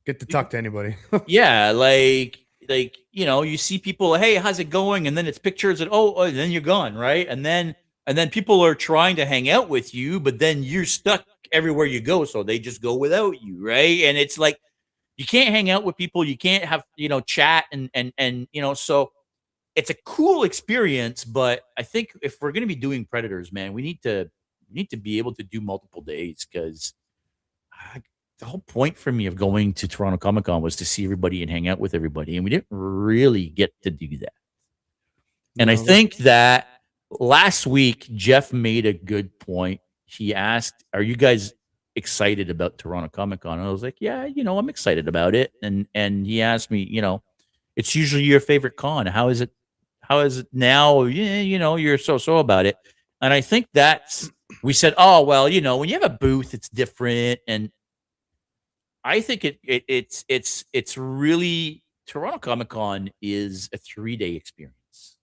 Speaker 2: get to talk to anybody.
Speaker 1: Yeah, like you see people, hey, how's it going? And then it's pictures, and and then you're gone, right? And then people are trying to hang out with you, but then you're stuck everywhere you go, so they just go without you, right? And it's like, you can't hang out with people, you can't have, chat and so it's a cool experience, but I think if we're going to be doing Predators, man, we need to be able to do multiple days because the whole point for me of going to Toronto Comicon was to see everybody and hang out with everybody, and we didn't really get to do that. And I
Speaker 2: No.
Speaker 1: think that last week Jeff made a good point. He asked, "Are you guys excited about Toronto Comicon?" And I was like, "Yeah, I'm excited about it." And he asked me, it's usually your favorite con. How is it? How is it now? Yeah, you're so about it. And I think we said, oh well, when you have a booth, it's different. And I think it's really Toronto Comic Con is a 3-day experience.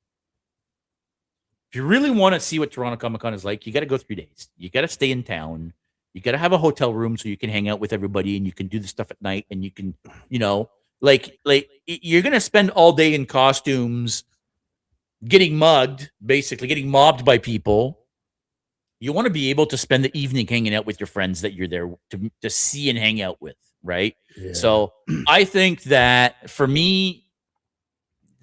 Speaker 1: If you really want to see what Toronto Comic Con is like, you got to go 3 days. You got to stay in town. You got to have a hotel room so you can hang out with everybody and you can do the stuff at night and you can, like you're gonna spend all day in costumes, getting mugged, basically getting mobbed by people. You want to be able to spend the evening hanging out with your friends that you're there to see and hang out with, right?
Speaker 2: Yeah.
Speaker 1: So I think that for me,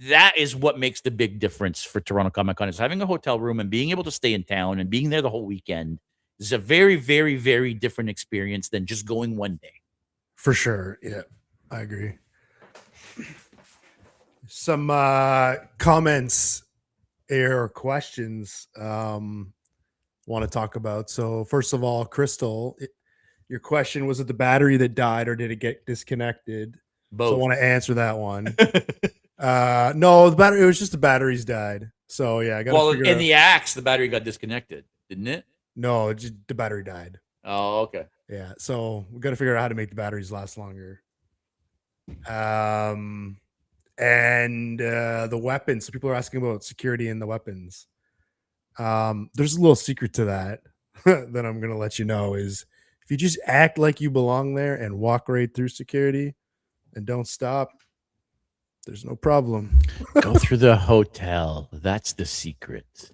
Speaker 1: that is what makes the big difference for Toronto Comic Con is having a hotel room and being able to stay in town and being there the whole weekend is a very, very, very different experience than just going one day.
Speaker 2: For sure. Yeah, I agree. Some comments or questions want to talk about. So first of all, Crystal, your question was it the battery that died or did it get disconnected?
Speaker 1: Both.
Speaker 2: So I want to answer that one. No, the battery. It was just the batteries died. So yeah, I got.
Speaker 1: Well, in the axe, the battery got disconnected, didn't it?
Speaker 2: No, the battery died.
Speaker 1: Oh, okay.
Speaker 2: Yeah, so we got to figure out how to make the batteries last longer. And the weapons. So people are asking about security in the weapons. There's a little secret to that that I'm gonna let you know is if you just act like you belong there and walk right through security and don't stop, there's no problem.
Speaker 1: Go through the hotel. That's the secret.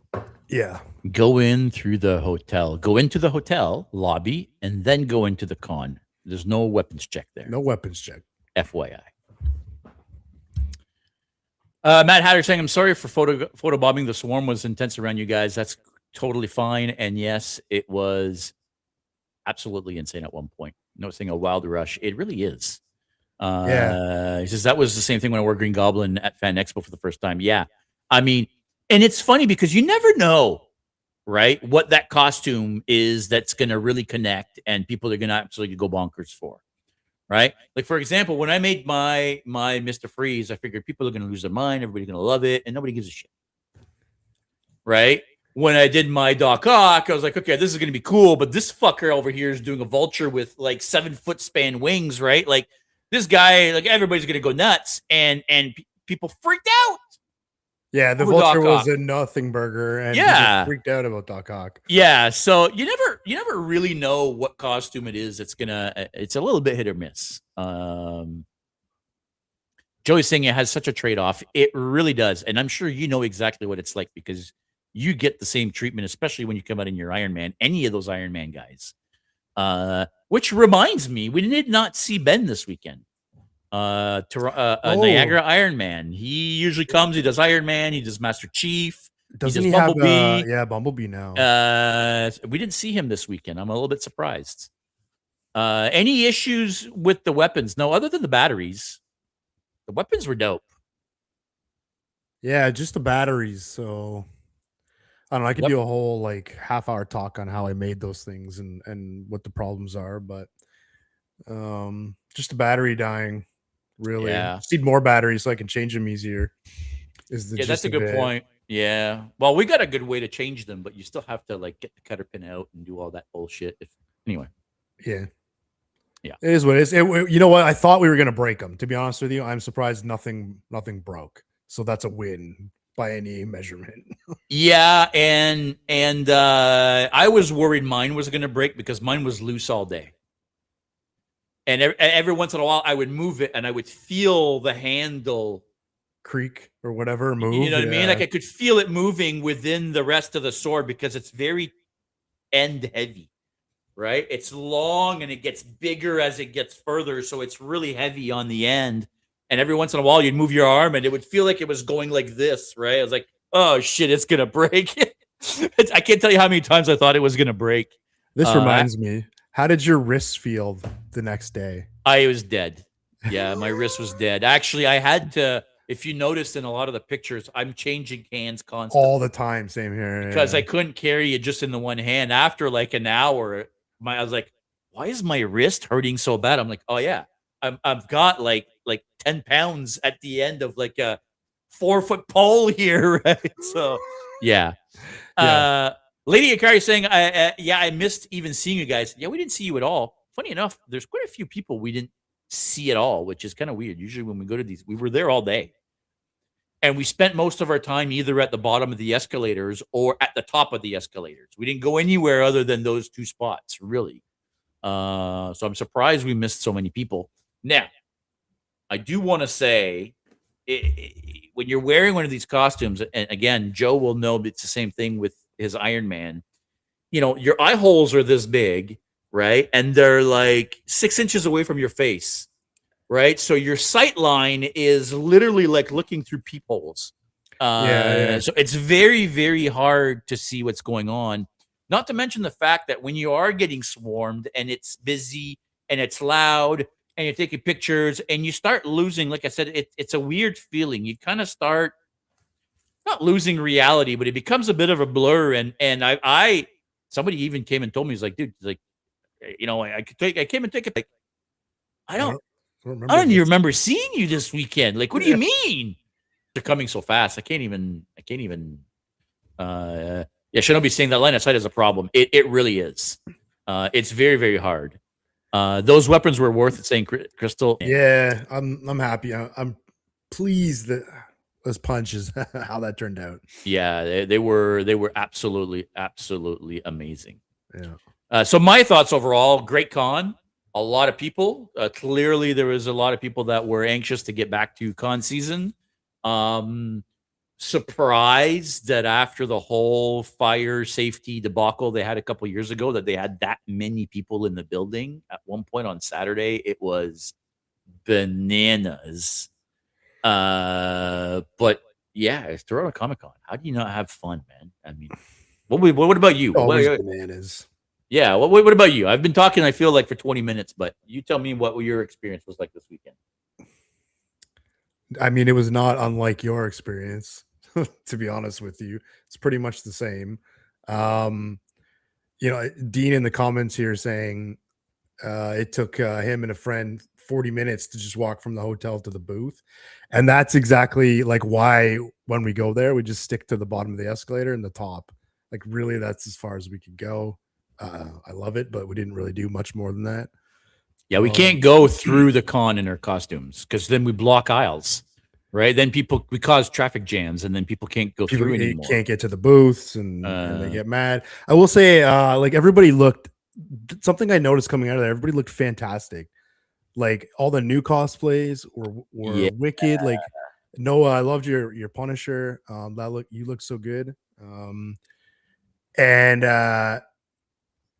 Speaker 2: Yeah.
Speaker 1: Go in through the hotel. Go into the hotel lobby and then go into the con. There's no weapons check there.
Speaker 2: No weapons check.
Speaker 1: FYI. Matt Hatter saying, I'm sorry for photobombing. The swarm was intense around you guys. That's totally fine. And yes, it was absolutely insane at one point. Noticing a wild rush. It really is.
Speaker 2: Yeah.
Speaker 1: He says, that was the same thing when I wore Green Goblin at Fan Expo for the first time. Yeah. I mean, and it's funny because you never know, right, what that costume is that's going to really connect and people are going to absolutely go bonkers for. Right? Like, for example, when I made my Mr. Freeze, I figured people are going to lose their mind. Everybody's going to love it. And nobody gives a shit. Right? When I did my Doc Ock, I was like, okay, this is going to be cool. But this fucker over here is doing a vulture with like 7-foot span wings. Right? Like this guy, like everybody's going to go nuts. And people freaked out.
Speaker 2: Yeah, the vulture was a nothing burger, and people freaked out about Doc Ock.
Speaker 1: Yeah, so you never really know what costume it is. It's a little bit hit or miss. Joey's saying it has such a trade-off. It really does, and I'm sure you know exactly what it's like because you get the same treatment, especially when you come out in your Iron Man. Any of those Iron Man guys. Which reminds me, we did not see Ben this weekend. Niagara Iron Man. He usually comes. He does Iron Man. He does Master Chief.
Speaker 2: Doesn't he Bumblebee? Have Bumblebee now?
Speaker 1: We didn't see him this weekend. I'm a little bit surprised. Any issues with the weapons? No, other than the batteries. The weapons were dope.
Speaker 2: Yeah, just the batteries. So I don't know. I could do a whole like half-hour talk on how I made those things and what the problems are, but just the battery dying. Really, just need more batteries so I can change them easier.
Speaker 1: That's a good point. Yeah, well, we got a good way to change them, but you still have to like get the cutter pin out and do all that bullshit. Anyway,
Speaker 2: yeah, it is what it is. You know what? I thought we were gonna break them. To be honest with you, I'm surprised nothing broke. So that's a win by any measurement.
Speaker 1: Yeah, and I was worried mine was gonna break because mine was loose all day. And every once in a while, I would move it, and I would feel the handle
Speaker 2: creak or whatever move.
Speaker 1: You know what I mean? Like I could feel it moving within the rest of the sword because it's very end heavy, right? It's long and it gets bigger as it gets further, so it's really heavy on the end. And every once in a while, you'd move your arm, and it would feel like it was going like this, right? I was like, "Oh shit, it's gonna break!" I can't tell you how many times I thought it was gonna break.
Speaker 2: This
Speaker 1: Uh,
Speaker 2: reminds me. How did your wrist feel the next day?
Speaker 1: I was dead. Yeah, my wrist was dead. Actually, I had to. If you noticed in a lot of the pictures, I'm changing hands
Speaker 2: All
Speaker 1: constantly
Speaker 2: the time, same here.
Speaker 1: because I
Speaker 2: Yeah.
Speaker 1: couldn't carry it just in the one hand. After like an hour, I was like, "Why is my wrist hurting so bad?" I'm like, "Oh yeah, I've got like 10 pounds at the end of like a 4 foot pole here, right?" So yeah.
Speaker 2: Yeah.
Speaker 1: Uh, Lady Akari saying, yeah, I missed even seeing you guys. Yeah, we didn't see you at all. Funny enough, there's quite a few people we didn't see at all, which is kind of weird. Usually when we go to these, we were there all day. And we spent most of our time either at the bottom of the escalators or at the top of the escalators. We didn't go anywhere other than those two spots, really. So I'm surprised we missed so many people. Now, I do want to say, when you're wearing one of these costumes, and again, Joe will know it's the same thing with his Iron Man. You know, your eye holes are this big, right? And they're like 6 inches away from your face, right? So your sight line is literally like looking through peepholes.
Speaker 2: Yeah.
Speaker 1: So it's very, very hard to see what's going on. Not to mention the fact that when you are getting swarmed and it's busy and it's loud and you're taking pictures and you start losing, like I said, it's a weird feeling. You kind of start not losing reality, but it becomes a bit of a blur. And I somebody even came and told me, he's like, dude, like, I came and take it. Like, I
Speaker 2: I
Speaker 1: don't,
Speaker 2: don't, I don't
Speaker 1: I
Speaker 2: remember
Speaker 1: don't even
Speaker 2: this.
Speaker 1: remember seeing you this weekend. Like, what do you
Speaker 2: Yeah.
Speaker 1: mean? They're coming so fast. I can't even. Yeah, shouldn't be saying that line of sight is a problem. It really is. It's very, very hard. Those weapons were worth it, saying Crystal.
Speaker 2: Yeah, I'm happy. I'm pleased that those punches how that turned out.
Speaker 1: Yeah, they were absolutely, absolutely amazing.
Speaker 2: Yeah.
Speaker 1: So my thoughts overall, great con. A lot of people. Clearly, there was a lot of people that were anxious to get back to con season. Um, Surprised that after the whole fire safety debacle they had a couple years ago, that they had that many people in the building at one point on Saturday. It was bananas. But yeah, it's Toronto Comic Con. How do you not have fun, man? I mean, what about you?
Speaker 2: Always bananas.
Speaker 1: Yeah, what about you? I've been talking, I feel like, for 20 minutes, but you tell me what your experience was like this weekend.
Speaker 2: I mean, it was not unlike your experience, to be honest with you. It's pretty much the same. Um, Dean in the comments here saying it took him and a friend 40 minutes to just walk from the hotel to the booth. And that's exactly like why when we go there, we just stick to the bottom of the escalator and the top. Like, really, that's as far as we could go. I love it, but we didn't really do much more than that.
Speaker 1: Yeah, we can't go through the con in our costumes because then we block aisles, right? Then we cause traffic jams, and then people can't go
Speaker 2: People
Speaker 1: through anymore.
Speaker 2: can't get to the booths and they get mad. I will say, like, everybody looked, something I noticed coming out of there, everybody looked fantastic. Like, all the new cosplays were
Speaker 1: Yeah.
Speaker 2: wicked. Like, Noah, I loved your Punisher. You look so good. And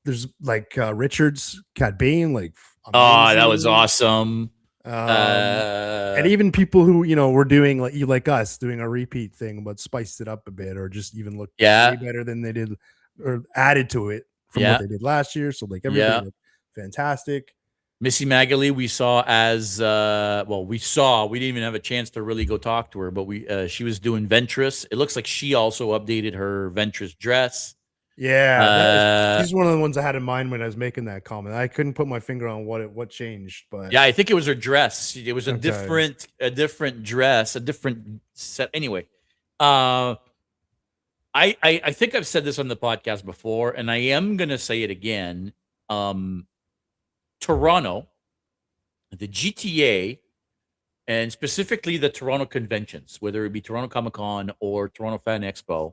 Speaker 2: there's like Richard's Cat Bane, like
Speaker 1: Oh, that was
Speaker 2: amazing.
Speaker 1: awesome.
Speaker 2: And even people who were doing like us doing a repeat thing, but spiced it up a bit, or just even looked way better than they did, or added to it from what they did last year. So like everybody looked fantastic.
Speaker 1: Missy Magali, we saw as we didn't even have a chance to really go talk to her, but she was doing Ventress. It looks like she also updated her Ventress dress.
Speaker 2: Yeah, she's one of the ones I had in mind when I was making that comment. I couldn't put my finger on what changed, but
Speaker 1: yeah, I think it was her dress. It was a different dress, a different set. Anyway, I think I've said this on the podcast before, and I am gonna say it again. Toronto, the GTA, and specifically the Toronto conventions, whether it be Toronto Comicon or Toronto Fan Expo,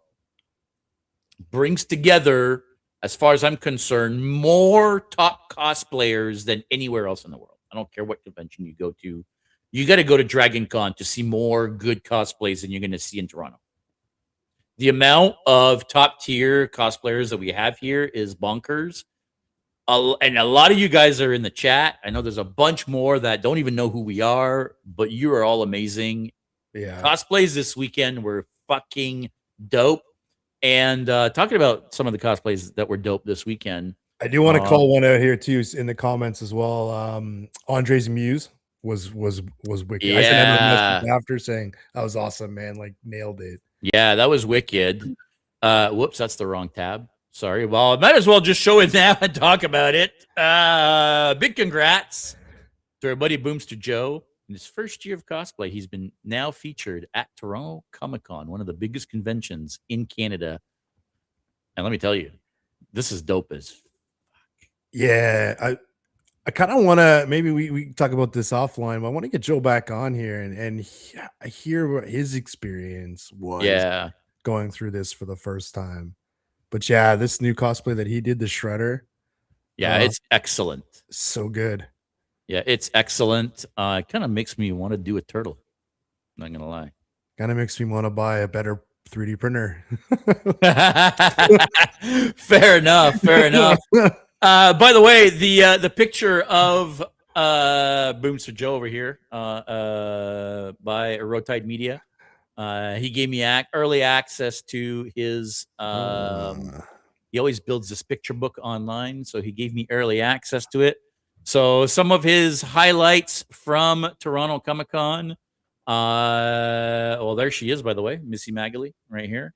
Speaker 1: brings together, as far as I'm concerned, more top cosplayers than anywhere else in the world. I don't care what convention you go to. You got to go to Dragon Con to see more good cosplays than you're going to see in Toronto. The amount of top tier cosplayers that we have here is bonkers. and a lot of you guys are in the chat. I know there's a bunch more that don't even know who we are, but you are all amazing.
Speaker 2: Yeah.
Speaker 1: Cosplays this weekend were fucking dope. And talking about some of the cosplays that were dope this weekend.
Speaker 2: I do want to call one out here too in the comments as well. Andre's Muse was wicked.
Speaker 1: Yeah.
Speaker 2: I sent him a message after saying that was awesome, man. Like nailed it.
Speaker 1: Yeah, that was wicked. Whoops, that's the wrong tab. Sorry. Well, I might as well just show it now and talk about it. Big congrats to our buddy Boomster Joe. In his first year of cosplay, he's been now featured at Toronto Comicon, one of the biggest conventions in Canada. And let me tell you, this is dope as fuck.
Speaker 2: Yeah, I kind of want to, maybe we talk about this offline, but I want to get Joe back on here and hear what his experience was going through this for the first time. But yeah, this new cosplay that he did, the Shredder.
Speaker 1: Yeah, it's excellent.
Speaker 2: So good.
Speaker 1: Yeah, it's excellent. It kind of makes me want to do a turtle. I'm not going to lie.
Speaker 2: Kind of makes me want to buy a better 3D printer.
Speaker 1: Fair enough. Fair enough. By the way, the picture of Boomster Joe over here by Rotide Media, he gave me early access to his. He always builds this picture book online, so he gave me early access to it. So some of his highlights from Toronto Comicon. Well, there she is, by the way, Missy Magali, right here.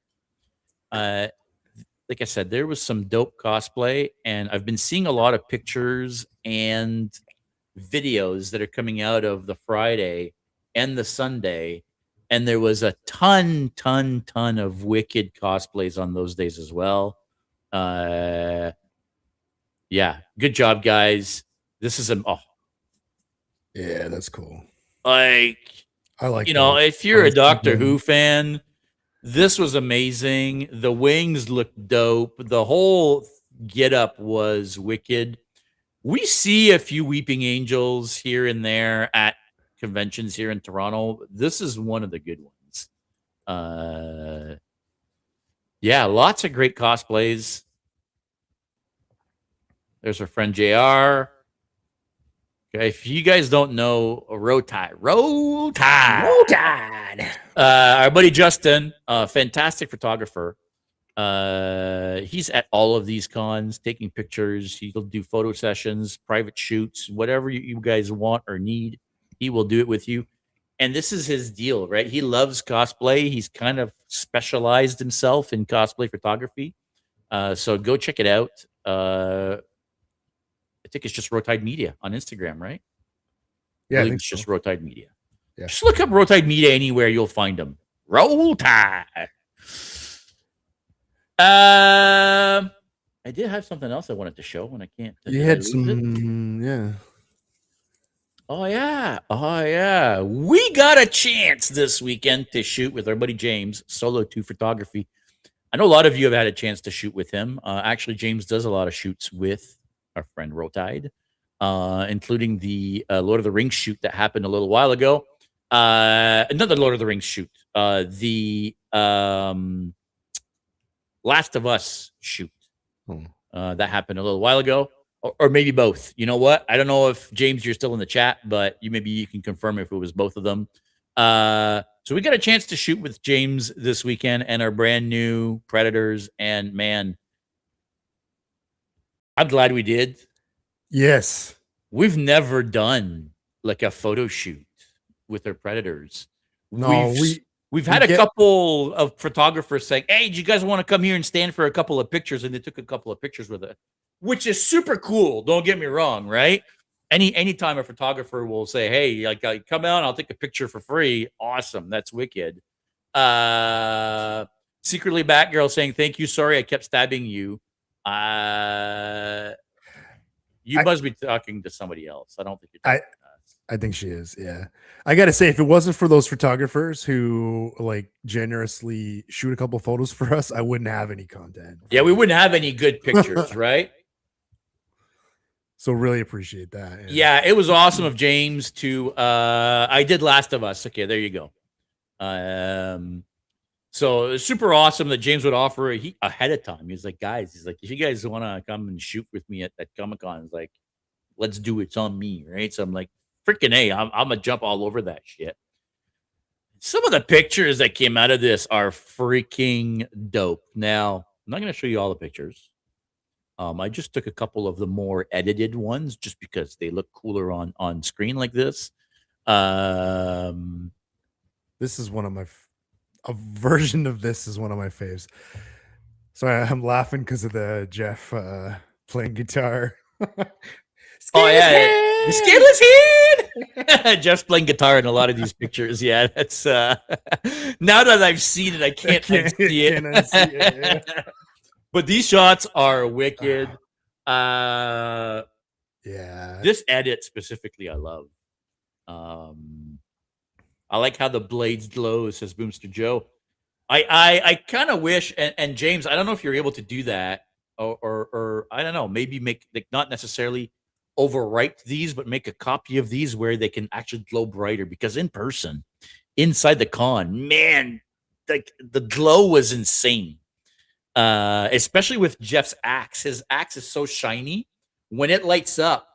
Speaker 1: Like I said, there was some dope cosplay, and I've been seeing a lot of pictures and videos that are coming out of the Friday and the Sunday, and there was a ton of wicked cosplays on those days as well. Yeah, good job, guys. This is
Speaker 2: yeah, that's cool.
Speaker 1: Like,
Speaker 2: I like,
Speaker 1: if you're a Doctor Who fan, this was amazing. The wings looked dope. The whole get up was wicked. We see a few weeping angels here and there at conventions here in Toronto. This is one of the good ones. Yeah, lots of great cosplays. There's our friend JR. Okay, if you guys don't know Rotide. Our buddy Justin, fantastic photographer. He's at all of these cons taking pictures. He'll do photo sessions, private shoots, whatever you guys want or need. He will do it with you. And this is his deal, right? He loves cosplay. He's kind of specialized himself in cosplay photography. So go check it out. I think it's just Rotide Media on Instagram, right?
Speaker 2: Yeah,
Speaker 1: I think it's just Rotide Media. Yeah. Just look up Rotide Media anywhere, you'll find them. Roll Tide. I did have something else I wanted to show, and I can't.
Speaker 2: You had some, yeah.
Speaker 1: Oh yeah. We got a chance this weekend to shoot with our buddy James, Solo 2 Photography. I know a lot of you have had a chance to shoot with him. Actually, James does a lot of shoots with our friend Rotide, including the Lord of the Rings shoot that happened a little while ago. Another Lord of the Rings shoot. The Last of Us shoot. That happened a little while ago. Or maybe both. You know what? I don't know if, James, you're still in the chat, but maybe you can confirm if it was both of them. So we got a chance to shoot with James this weekend and our brand new Predators. And man, I'm glad we did.
Speaker 2: Yes.
Speaker 1: We've never done like a photo shoot with our Predators.
Speaker 2: No,
Speaker 1: we've had a couple of photographers saying, "Hey, do you guys want to come here and stand for a couple of pictures?" And they took a couple of pictures with it, which is super cool. Don't get me wrong, right? Anytime a photographer will say, "Hey, like come out, I'll take a picture for free." Awesome, that's wicked. Secretly Batgirl saying, "Thank you. Sorry, I kept stabbing you." You must be talking to somebody else. I don't think you're talking to us.
Speaker 2: I think she is. Yeah. I got to say, if it wasn't for those photographers who like generously shoot a couple photos for us, I wouldn't have any content.
Speaker 1: Yeah, we wouldn't have any good pictures, right?
Speaker 2: So really appreciate that.
Speaker 1: Yeah, it was awesome of James to I did Last of Us. Okay, there you go. So it's super awesome that James would offer ahead of time. He's like, guys, he's like, if you guys want to come and shoot with me at Comic-Con, he's like, let's do it. It's on me, right? So I'm like, freaking A, I'm gonna jump all over that shit. Some of the pictures that came out of this are freaking dope. Now, I'm not gonna show you all the pictures. I just took a couple of the more edited ones just because they look cooler on screen like this.
Speaker 2: This is one of my a version of this is one of my faves. Sorry, I'm laughing because of the Jeff playing guitar.
Speaker 1: Oh yeah, the skinless head. Jeff's playing guitar in a lot of these pictures. Yeah, that's now that I've seen it, I can't unsee it. Yeah. But these shots are wicked.
Speaker 2: Yeah,
Speaker 1: this edit specifically, I love. I like how the blades glow, says Boomster Joe. I kind of wish, and James, I don't know if you're able to do that, or I don't know, maybe make like not necessarily overwrite these, but make a copy of these where they can actually glow brighter. Because in person, inside the con, man, like the glow was insane. Especially with Jeff's axe. His axe is so shiny when it lights up.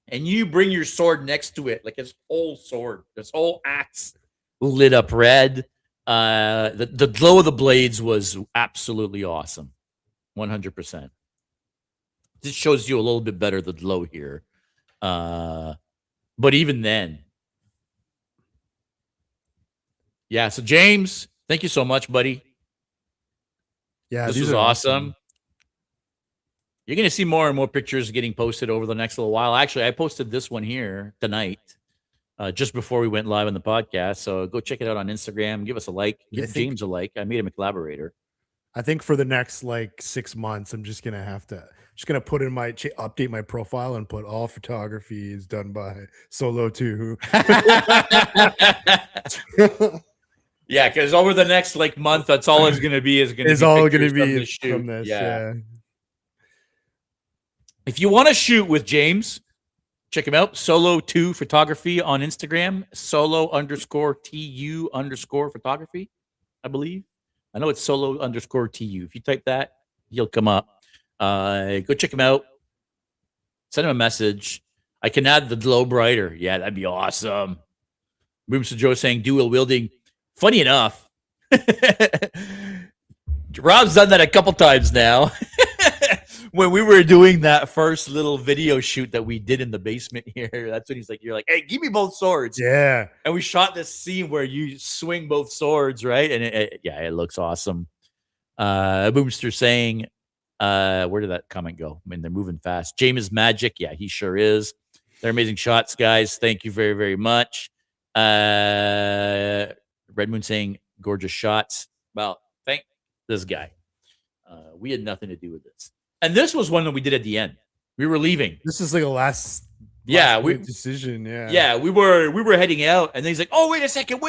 Speaker 1: And you bring your sword next to it, like his whole sword, this whole axe lit up red. The glow of the blades was absolutely awesome. 100%. This shows you a little bit better the glow here. But even then. Yeah, so James, thank you so much, buddy.
Speaker 2: Yeah,
Speaker 1: this was awesome. You're going to see more and more pictures getting posted over the next little while. Actually, I posted this one here tonight, just before we went live on the podcast. So go check it out on Instagram. Give us a like. Give James a like. I made him a collaborator.
Speaker 2: I think for the next like 6 months, I'm just going to put in update my profile and put all photography is done by Solo 2.
Speaker 1: Yeah, because over the next like month, that's all it's going to be
Speaker 2: from this. Yeah.
Speaker 1: If you want to shoot with James, check him out. Solo2 photography on Instagram. Solo_TU_photography, I believe. I know it's Solo_TU. If you type that, he'll come up. Go check him out. Send him a message. I can add the glow brighter. Yeah, that'd be awesome. Boomster Joe saying dual wielding. Funny enough, Rob's done that a couple times now. When we were doing that first little video shoot that we did in the basement here, that's when you're like, hey, give me both swords.
Speaker 2: Yeah.
Speaker 1: And we shot this scene where you swing both swords, right? And it looks awesome. Boomster saying, where did that comment go? I mean, they're moving fast. James is magic. Yeah, he sure is. They're amazing shots, guys. Thank you very, very much. Red Moon saying, gorgeous shots. Well, thank this guy. We had nothing to do with this. And this was one that we did at the end. We were leaving.
Speaker 2: This is like a last decision.
Speaker 1: Yeah, we were heading out, and then he's like, "Oh, wait a second."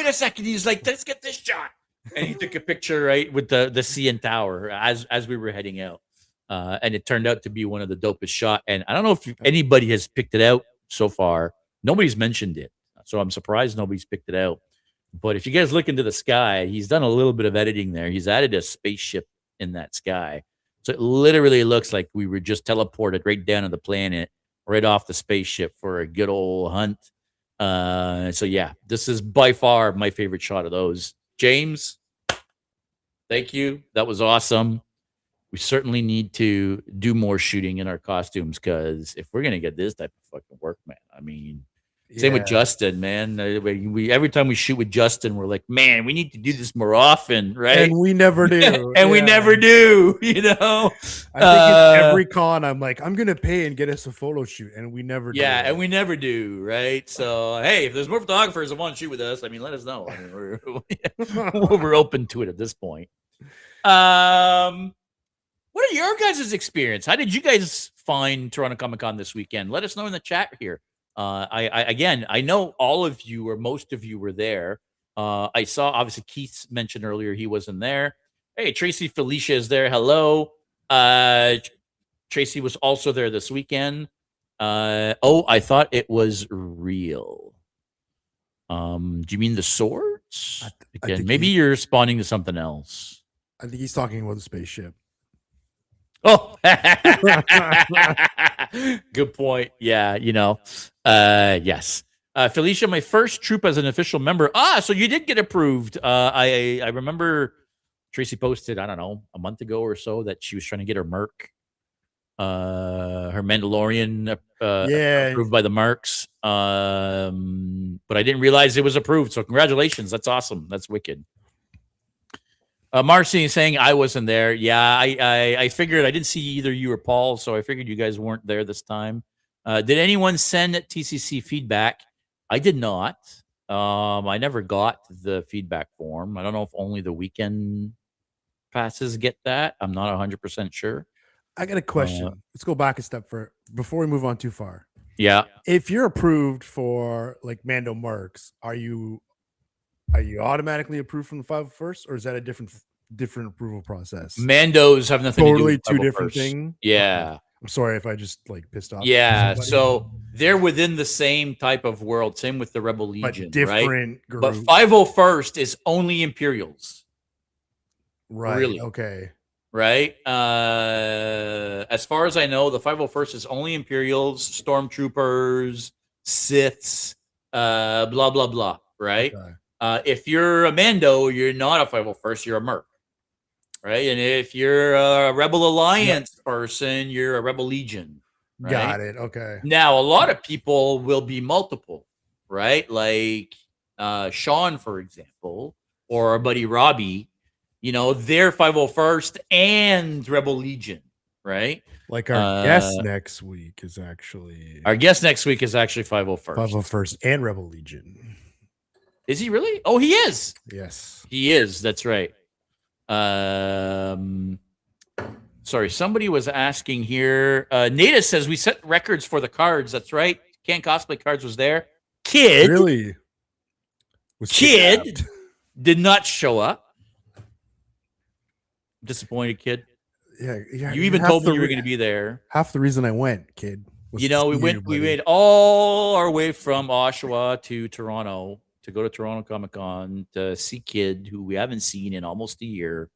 Speaker 1: He's like, "Let's get this shot." And he took a picture right with the CN Tower as we were heading out, and it turned out to be one of the dopest shot. And I don't know if anybody has picked it out so far. Nobody's mentioned it, so I'm surprised nobody's picked it out. But if you guys look into the sky, he's done a little bit of editing there. He's added a spaceship in that sky. So it literally looks like we were just teleported right down to the planet, right off the spaceship for a good old hunt. So yeah, this is by far my favorite shot of those. James, thank you. That was awesome. We certainly need to do more shooting in our costumes, because if we're going to get this type of fucking work, man, I mean, same with Justin, man. We every time we shoot with Justin, we're like, man, we need to do this more often, right?
Speaker 2: And we never do.
Speaker 1: We never do, you know?
Speaker 2: I think at every con, I'm like, I'm going to pay and get us a photo shoot. And we never do.
Speaker 1: Yeah, and we never do, right? So, hey, if there's more photographers that want to shoot with us, I mean, let us know. I mean, we're open to it at this point. What are your guys' experience? How did you guys find Toronto Comicon this weekend? Let us know in the chat here. I know all of you or most of you were there. I saw, obviously, Keith mentioned earlier he wasn't there. Hey, Tracy Felicia is there. Hello. Tracy was also there this weekend. I thought it was real. Do you mean the sword? words.
Speaker 2: I
Speaker 1: Again,
Speaker 2: think
Speaker 1: maybe you're responding to something else.
Speaker 2: I think he's talking about the spaceship.
Speaker 1: Oh, good point. Yeah, yes. Felicia, my first troop as an official member. So you did get approved. I remember Tracy posted, I don't know, a month ago or so that she was trying to get her Merc, her Mandalorian
Speaker 2: Yeah,
Speaker 1: approved by the Mercs. But I didn't realize it was approved. So congratulations. That's awesome. That's wicked. Marcy is saying I wasn't there. Yeah, I figured I didn't see either you or Paul, so I figured you guys weren't there this time. Did anyone send TCC feedback? I did not. I never got the feedback form. I don't know if only the weekend passes get that. I'm not 100% sure.
Speaker 2: I got a question. Let's go back a step before we move on too far.
Speaker 1: Yeah.
Speaker 2: If you're approved for like Mando Mercs, are you automatically approved from the 501st, or is that a different approval process?
Speaker 1: Mandos have nothing
Speaker 2: Totally
Speaker 1: to do with
Speaker 2: two different
Speaker 1: 501st.
Speaker 2: things.
Speaker 1: Yeah.
Speaker 2: Okay. I'm sorry if I just like pissed off.
Speaker 1: Yeah.
Speaker 2: somebody.
Speaker 1: So they're within the same type of world. Same with the Rebel
Speaker 2: but
Speaker 1: Legion, right?
Speaker 2: different
Speaker 1: But
Speaker 2: group.
Speaker 1: 501st is only Imperials.
Speaker 2: Right.
Speaker 1: Really?
Speaker 2: Okay.
Speaker 1: Right. As far as I know, the 501st is only Imperials, Stormtroopers, Siths, blah blah blah. Right.
Speaker 2: Okay.
Speaker 1: If you're a Mando, you're not a 501st. You're a Merc. Right. And if you're a Rebel Alliance person, you're a Rebel Legion. Right?
Speaker 2: Got it. Okay.
Speaker 1: Now, a lot of people will be multiple. Right. Like Sean, for example, or our buddy Robbie. They're 501st and Rebel Legion, right?
Speaker 2: Like our guest next week is actually
Speaker 1: 501st.
Speaker 2: 501st and Rebel Legion.
Speaker 1: Is he really? Oh, he is.
Speaker 2: Yes.
Speaker 1: He is. That's right. Sorry, somebody was asking here. Nada says we set records for the cards. That's right. Can't Cosplay Cards was there. Kid.
Speaker 2: Really?
Speaker 1: Kid did not show up. Disappointed, kid.
Speaker 2: Yeah.
Speaker 1: You even told me you were going to be there.
Speaker 2: Half the reason I went, kid.
Speaker 1: We made all our way from Oshawa to Toronto to go to Toronto Comicon to see Kid, who we haven't seen in almost a year,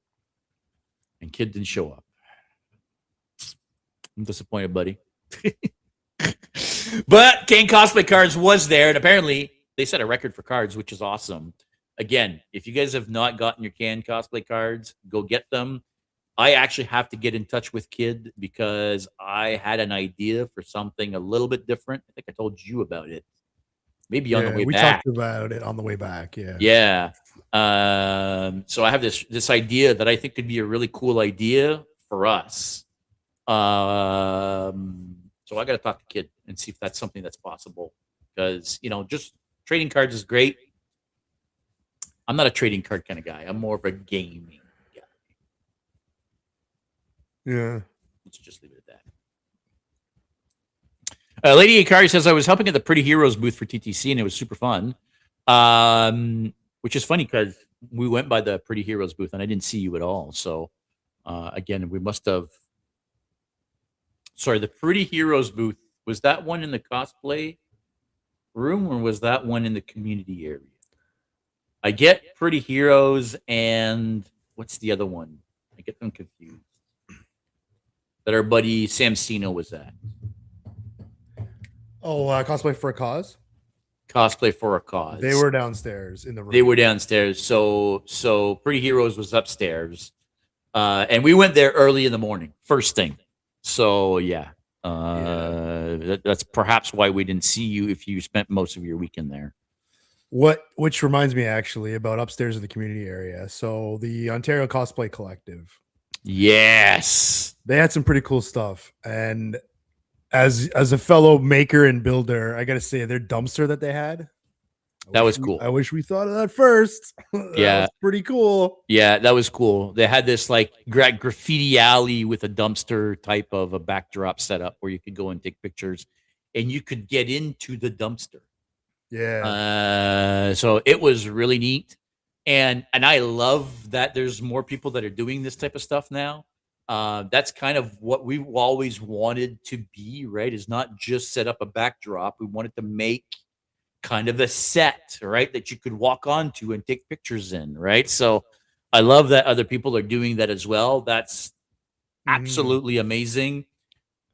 Speaker 1: and Kid didn't show up. I'm disappointed, buddy. But Kane Cosplay Cards was there, and apparently they set a record for cards, which is awesome. Again, if you guys have not gotten your Can Cosplay Cards, go get them. I actually have to get in touch with Kid because I had an idea for something a little bit different. I think I told you about it. Maybe on the way back.
Speaker 2: We talked about it on the way back. Yeah.
Speaker 1: Yeah. So I have this idea that I think could be a really cool idea for us. So I got to talk to Kid and see if that's something that's possible. Because, just trading cards is great. I'm not a trading card kind of guy. I'm more of a gaming guy.
Speaker 2: Yeah.
Speaker 1: Let's just leave it at that. Lady Akari says, I was helping at the Pretty Heroes booth for TTC, and it was super fun. Which is funny because we went by the Pretty Heroes booth, and I didn't see you at all. So, again, we must have... Sorry, the Pretty Heroes booth, was that one in the cosplay room, or was that one in the community area? I get Pretty Heroes and what's the other one? I get them confused. That our buddy Sam Sino was at.
Speaker 2: Oh, Cosplay for a Cause?
Speaker 1: Cosplay for a Cause.
Speaker 2: They were downstairs in the room.
Speaker 1: They were downstairs. So Pretty Heroes was upstairs. And we went there early in the morning, first thing. So, yeah. That's perhaps why we didn't see you if you spent most of your weekend there.
Speaker 2: Which reminds me actually about upstairs in the community area. So the Ontario Cosplay Collective.
Speaker 1: Yes.
Speaker 2: They had some pretty cool stuff. And as a fellow maker and builder, I got to say their dumpster that they had.
Speaker 1: That was cool.
Speaker 2: I wish we thought of that first.
Speaker 1: Yeah.
Speaker 2: Was pretty cool.
Speaker 1: Yeah, that was cool. They had this like graffiti alley with a dumpster type of a backdrop setup where you could go and take pictures and you could get into the dumpster.
Speaker 2: Yeah.
Speaker 1: So it was really neat. And I love that there's more people that are doing this type of stuff now. That's kind of what we've always wanted to be, right? Is not just set up a backdrop. We wanted to make kind of a set, right, that you could walk onto and take pictures in, right? So I love that other people are doing that as well. That's absolutely amazing.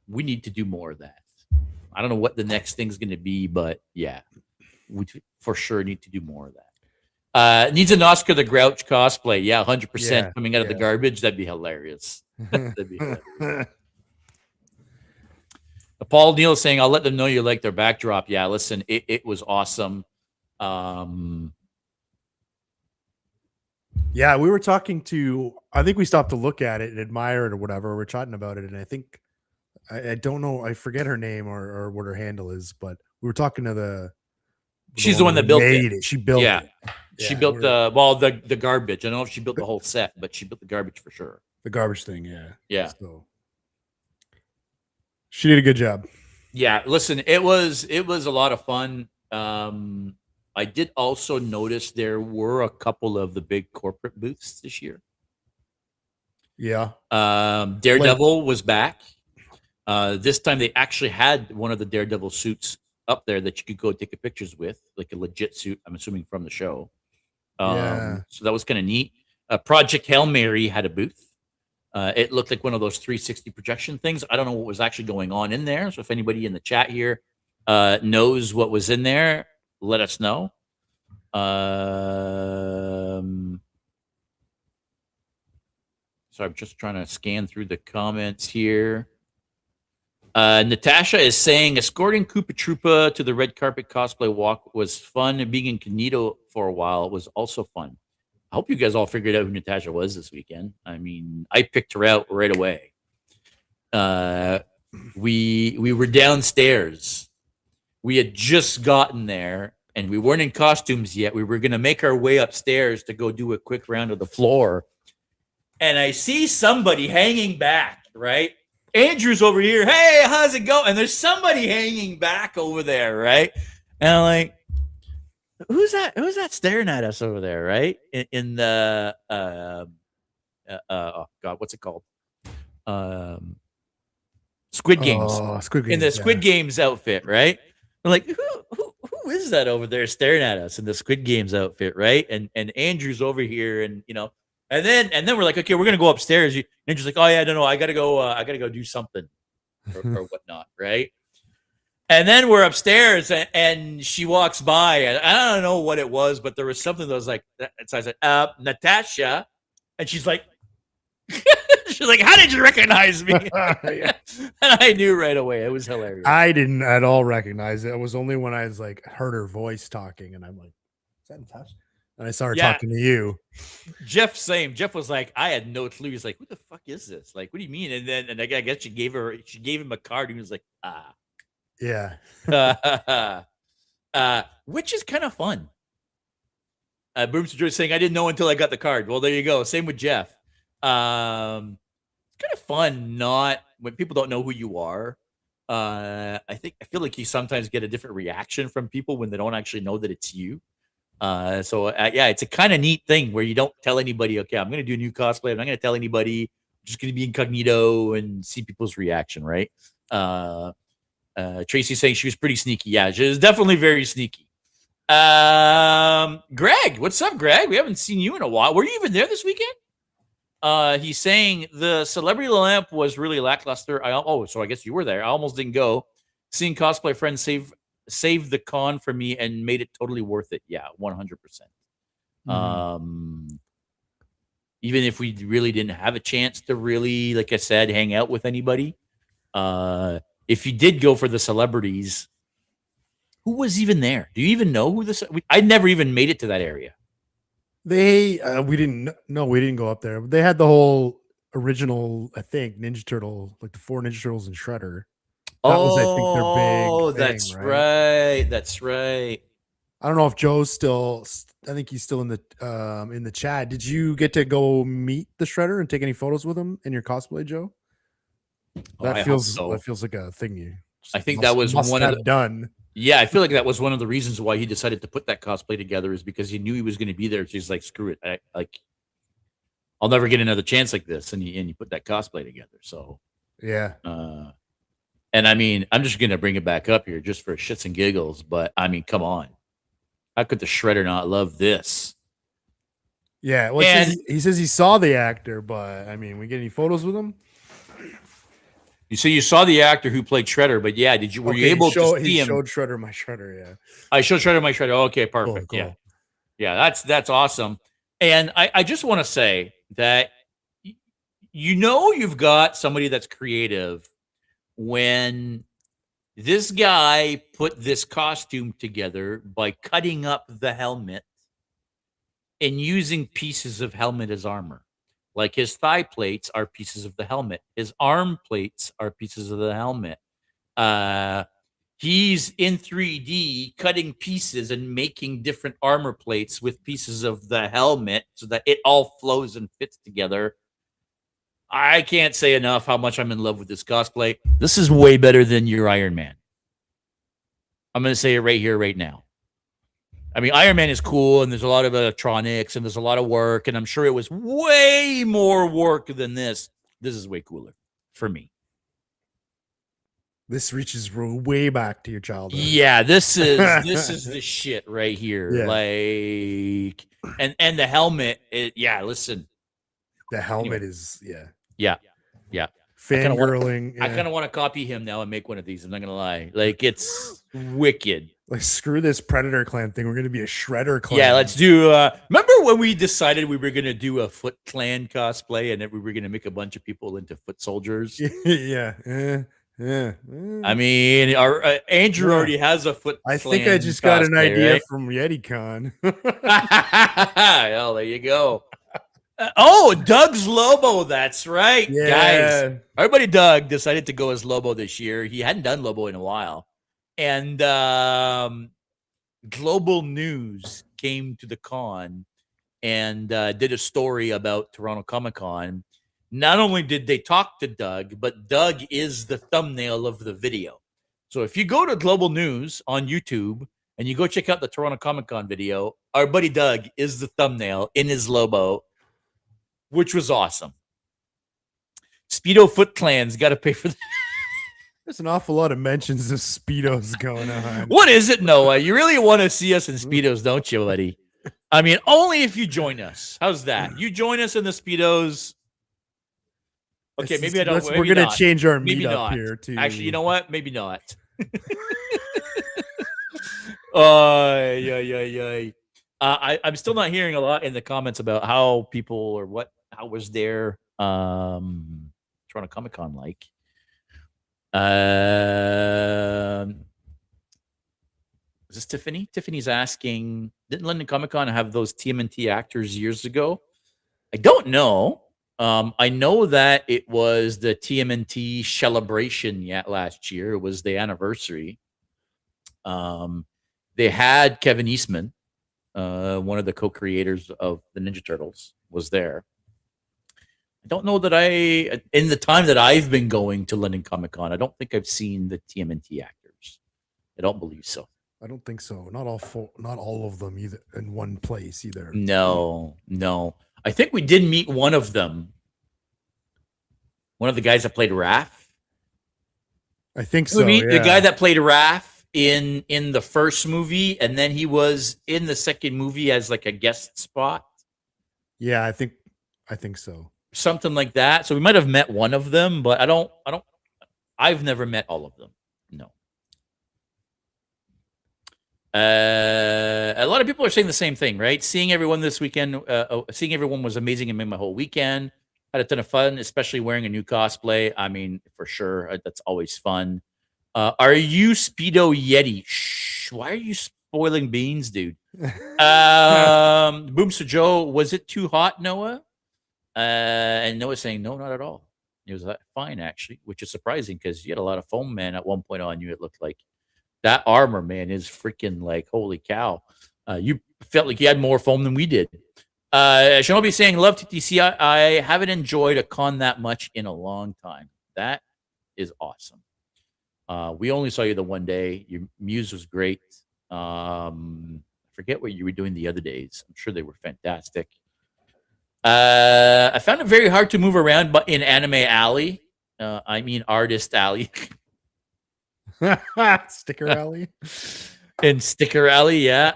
Speaker 1: We need to do more of that. I don't know what the next thing's going to be, but yeah, we for sure need to do more of that. Needs an Oscar the Grouch cosplay. Yeah, 100% coming out of the garbage. That'd be hilarious. That'd be hilarious. Paul Neal saying, I'll let them know you like their backdrop. Yeah, listen, it was awesome.
Speaker 2: Yeah, we were talking to, I think we stopped to look at it and admire it or whatever. We're chatting about it. And I think, I don't know, I forget her name or what her handle is, but we were talking to
Speaker 1: she's the one that built
Speaker 2: it. She built it.
Speaker 1: She built the garbage. I don't know if she built the whole set, but she built the garbage for sure.
Speaker 2: The garbage thing,
Speaker 1: yeah.
Speaker 2: So she did a good job.
Speaker 1: Yeah, listen, it was a lot of fun. I did also notice there were a couple of the big corporate booths this year.
Speaker 2: Yeah.
Speaker 1: Daredevil was back. This time they actually had one of the Daredevil suits up there that you could go take pictures with, like a legit suit, I'm assuming from the show. So that was kind of neat. Project Hail Mary had a booth. It looked like one of those 360 projection things. I don't know what was actually going on in there. So if anybody in the chat here knows what was in there, let us know. So I'm just trying to scan through the comments here. Natasha is saying escorting Koopa Troopa to the red carpet cosplay walk was fun, and being incognito for a while was also fun. I hope you guys all figured out who Natasha was this weekend. I mean, I picked her out right away. We were downstairs. We had just gotten there, and we weren't in costumes yet. We were going to make our way upstairs to go do a quick round of the floor. And I see somebody hanging back, right? Andrew's over here. Hey, how's it going? And there's somebody hanging back over there, right? And I'm like, who's that? Who's that staring at us over there, right? In the oh God, what's it called? Squid Games.
Speaker 2: Oh, Squid Games.
Speaker 1: In the Squid Games outfit, right? I'm like, who is that over there staring at us in the Squid Games outfit, right? And Andrew's over here, and you know. And then we're like, okay, we're gonna go upstairs. And she's like, oh yeah, no, I gotta go do something or whatnot, right? And then we're upstairs, and she walks by, and I don't know what it was, but there was something that was like, so I said, Natasha, and she's like, she's like, how did you recognize me? And I knew right away. It was hilarious.
Speaker 2: I didn't at all recognize it. It was only when I was like heard her voice talking, and I'm like, is that Natasha? And I saw her talking to you.
Speaker 1: Jeff, same. Jeff was like, I had no clue. He's like, what the fuck is this? Like, what do you mean? And I guess she gave him a card, and he was like,
Speaker 2: yeah.
Speaker 1: Which is kind of fun. Booms Joe saying, I didn't know until I got the card. Well, there you go. Same with Jeff. It's kind of fun not when people don't know who you are. I feel like you sometimes get a different reaction from people when they don't actually know that it's you. So it's a kind of neat thing where you don't tell anybody, okay, I'm going to do a new cosplay. I'm not going to tell anybody. I'm just going to be incognito and see people's reaction, right? Tracy saying she was pretty sneaky. Yeah, she was definitely very sneaky. Greg, what's up, Greg? We haven't seen you in a while. Were you even there this weekend? He's saying the Celebrity Lamp was really lackluster. So I guess you were there. I almost didn't go. Seeing cosplay friends saved the con for me and made it totally worth it. Yeah, 100%. Even if we really didn't have a chance to really, like I said, hang out with anybody, if you did go for the celebrities, who was even there? Do you even know who I never even made it to that area.
Speaker 2: We didn't go up there. They had the whole original, I think, Ninja Turtle, like the 4 Ninja Turtles and Shredder. That was, I think, their big thing,
Speaker 1: right. That's right.
Speaker 2: I don't know if Joe's still. I think he's still in the chat. Did you get to go meet the Shredder and take any photos with him in your cosplay, Joe? That feels like a thing
Speaker 1: I think that was one of the
Speaker 2: done.
Speaker 1: Yeah, I feel like that was one of the reasons why he decided to put that cosplay together, is because he knew he was going to be there. So he's like, screw it, I'll never get another chance like this, and he put that cosplay together. So
Speaker 2: yeah.
Speaker 1: And I mean, I'm just going to bring it back up here just for shits and giggles, but I mean, come on. How could the Shredder not love this?
Speaker 2: Yeah, well, he says he saw the actor, but I mean, we get any photos with him?
Speaker 1: You saw the actor who played Shredder, but yeah, were you able to see him?
Speaker 2: He showed Shredder my Shredder, yeah.
Speaker 1: I showed Shredder my Shredder. Okay, perfect.
Speaker 2: Cool.
Speaker 1: Yeah. Yeah, that's awesome. And I just want to say that you've got somebody that's creative when this guy put this costume together by cutting up the helmet and using pieces of helmet as armor. Like his thigh plates are pieces of the helmet. His arm plates are pieces of the helmet. He's in 3D cutting pieces and making different armor plates with pieces of the helmet so that it all flows and fits together. I can't say enough how much I'm in love with this cosplay. This is way better than your Iron Man. I'm going to say it right here, right now. I mean, Iron Man is cool, and there's a lot of electronics, and there's a lot of work, and I'm sure it was way more work than this. This is way cooler for me.
Speaker 2: This reaches way back to your childhood.
Speaker 1: Yeah, this is the shit right here. Yeah. Like, and the helmet. Listen,
Speaker 2: the helmet is
Speaker 1: yeah.
Speaker 2: Fangirling.
Speaker 1: I kind of want to copy him now and make one of these. I'm not gonna lie. Like, it's wicked.
Speaker 2: Like, screw this Predator Clan thing. We're gonna be a Shredder Clan.
Speaker 1: Yeah, let's do. Remember when we decided we were gonna do a Foot Clan cosplay and that we were gonna make a bunch of people into foot soldiers?
Speaker 2: Yeah.
Speaker 1: I mean, our Andrew already has a Foot.
Speaker 2: I think I just got an idea from YetiCon.
Speaker 1: Well, there you go. Doug's Lobo. That's right, guys. Our buddy Doug decided to go as Lobo this year. He hadn't done Lobo in a while. And Global News came to the con and did a story about Toronto Comicon. Not only did they talk to Doug, but Doug is the thumbnail of the video. So if you go to Global News on YouTube and you go check out the Toronto Comicon video, our buddy Doug is the thumbnail in his Lobo, which was awesome. Speedo Foot Clan's got to pay for that.
Speaker 2: There's an awful lot of mentions of Speedos going on.
Speaker 1: What is it, Noah? You really want to see us in Speedos, don't you, buddy? I mean, only if you join us. How's that? You join us in the Speedos. Okay, maybe I don't.
Speaker 2: We're going to change our meetup here, too.
Speaker 1: Actually, you know what? Maybe not. I'm still not hearing a lot in the comments about how people or how was their Toronto Comicon like. Is this Tiffany? Tiffany's asking, didn't London Comicon have those TMNT actors years ago? I don't know. I know that it was the TMNT celebration last year. It was the anniversary. They had Kevin Eastman, one of the co-creators of the Ninja Turtles, was there. I don't know that in the time that I've been going to London Comicon, I don't think I've seen the TMNT actors. I don't believe so.
Speaker 2: I don't think so. Not all of them either in one place either.
Speaker 1: No. I think we did meet one of them. One of the guys that played Raph.
Speaker 2: I think so.
Speaker 1: We meet the guy that played Raph in the first movie, and then he was in the second movie as like a guest spot.
Speaker 2: Yeah, I think so.
Speaker 1: Something like that. So we might have met one of them, but I've never met all of them. No. A lot of people are saying the same thing, right? Seeing everyone this weekend, seeing everyone was amazing and made my whole weekend. Had a ton of fun, especially wearing a new cosplay. I mean, for sure, that's always fun. Are you Speedo Yeti? Shh, why are you spoiling beans, dude? Boom, so Joe, was it too hot, Noah? And Noah's saying, no, not at all. It was fine, actually, which is surprising because you had a lot of foam, man, at one point on you. It looked like that armor, man, is freaking like, holy cow. You felt like you had more foam than we did. Shinobi saying, love TTC. I haven't enjoyed a con that much in a long time. That is awesome. We only saw you the one day. Your muse was great. I forget what you were doing the other days. I'm sure they were fantastic. I found it very hard to move around, but in Anime Alley, I mean Artist Alley.
Speaker 2: Sticker Alley.
Speaker 1: And Sticker Alley, yeah.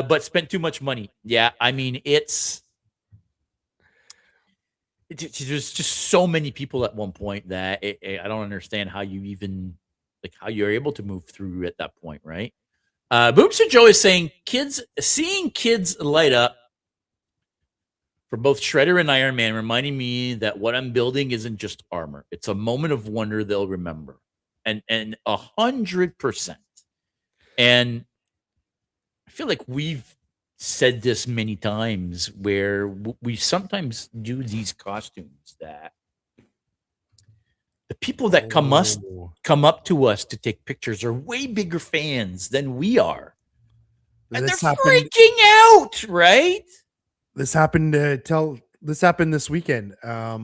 Speaker 1: But spent too much money. Yeah, I mean, there's just so many people at one point that I don't understand how you even like how you're able to move through at that point, right? Boomster Joe is saying seeing kids light up for both Shredder and Iron Man, reminding me that what I'm building isn't just armor. It's a moment of wonder they'll remember. And 100%. And I feel like we've said this many times where we sometimes do these costumes that the people that come up to us to take pictures are way bigger fans than we are. And
Speaker 2: This
Speaker 1: they're
Speaker 2: happened.
Speaker 1: freaking out, right?
Speaker 2: This happened. This happened this weekend. I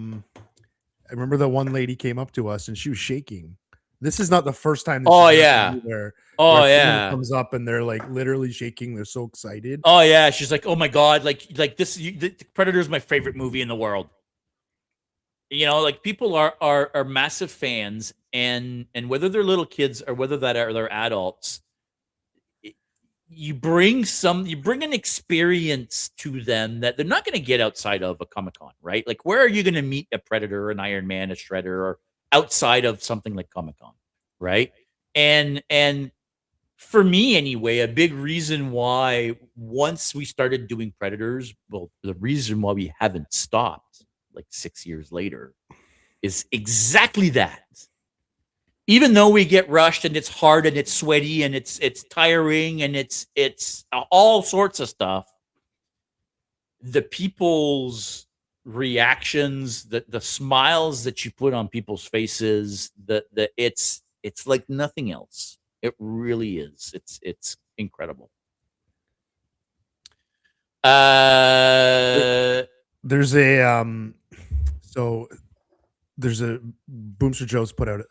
Speaker 2: remember the one lady came up to us and she was shaking. This is not the first time this
Speaker 1: Oh
Speaker 2: has
Speaker 1: yeah.
Speaker 2: happened either.
Speaker 1: Oh
Speaker 2: Where someone
Speaker 1: yeah.
Speaker 2: comes up and they're like literally shaking. They're so excited.
Speaker 1: Oh yeah. She's like, oh my god, like this. The Predator is my favorite movie in the world. You know, like people are massive fans, and whether they're little kids or whether that are they're adults, you bring an experience to them that they're not going to get outside of a Comic-Con, right? Like where are you going to meet a Predator, an Iron Man, a Shredder, or outside of something like Comic-Con, right? And for me anyway, a big reason why once we started doing Predators, well, the reason why we haven't stopped like 6 years later is exactly that. Even though we get rushed and it's hard and it's sweaty and it's tiring and it's all sorts of stuff, the people's reactions, the smiles that you put on people's faces, it's like nothing else. It really is. It's incredible.
Speaker 2: There's a so there's a Boomster Joe's put out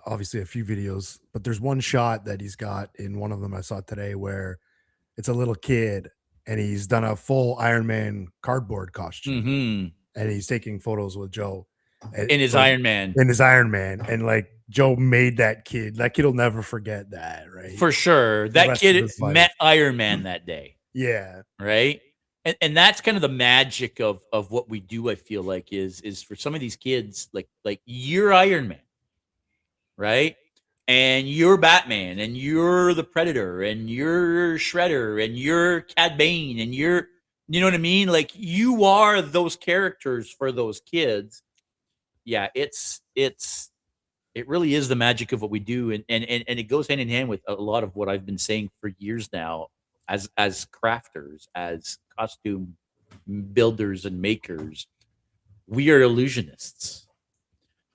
Speaker 2: obviously a few videos, but there's one shot that he's got in one of them I saw today where it's a little kid and he's done a full Iron Man cardboard costume and he's taking photos with Joe
Speaker 1: in his Iron Man.
Speaker 2: In his Iron Man, and like Joe made that kid. That kid will never forget that, right?
Speaker 1: For sure. That kid met Iron Man that day.
Speaker 2: Yeah.
Speaker 1: Right. And that's kind of the magic of what we do. I feel like is for some of these kids, like you're Iron Man, right? And you're Batman, and you're the Predator, and you're Shredder, and you're Cad Bane, and you know what I mean? Like you are those characters for those kids. Yeah, it really is the magic of what we do, and it goes hand in hand with a lot of what I've been saying for years now, as crafters, as costume builders and makers. We are illusionists.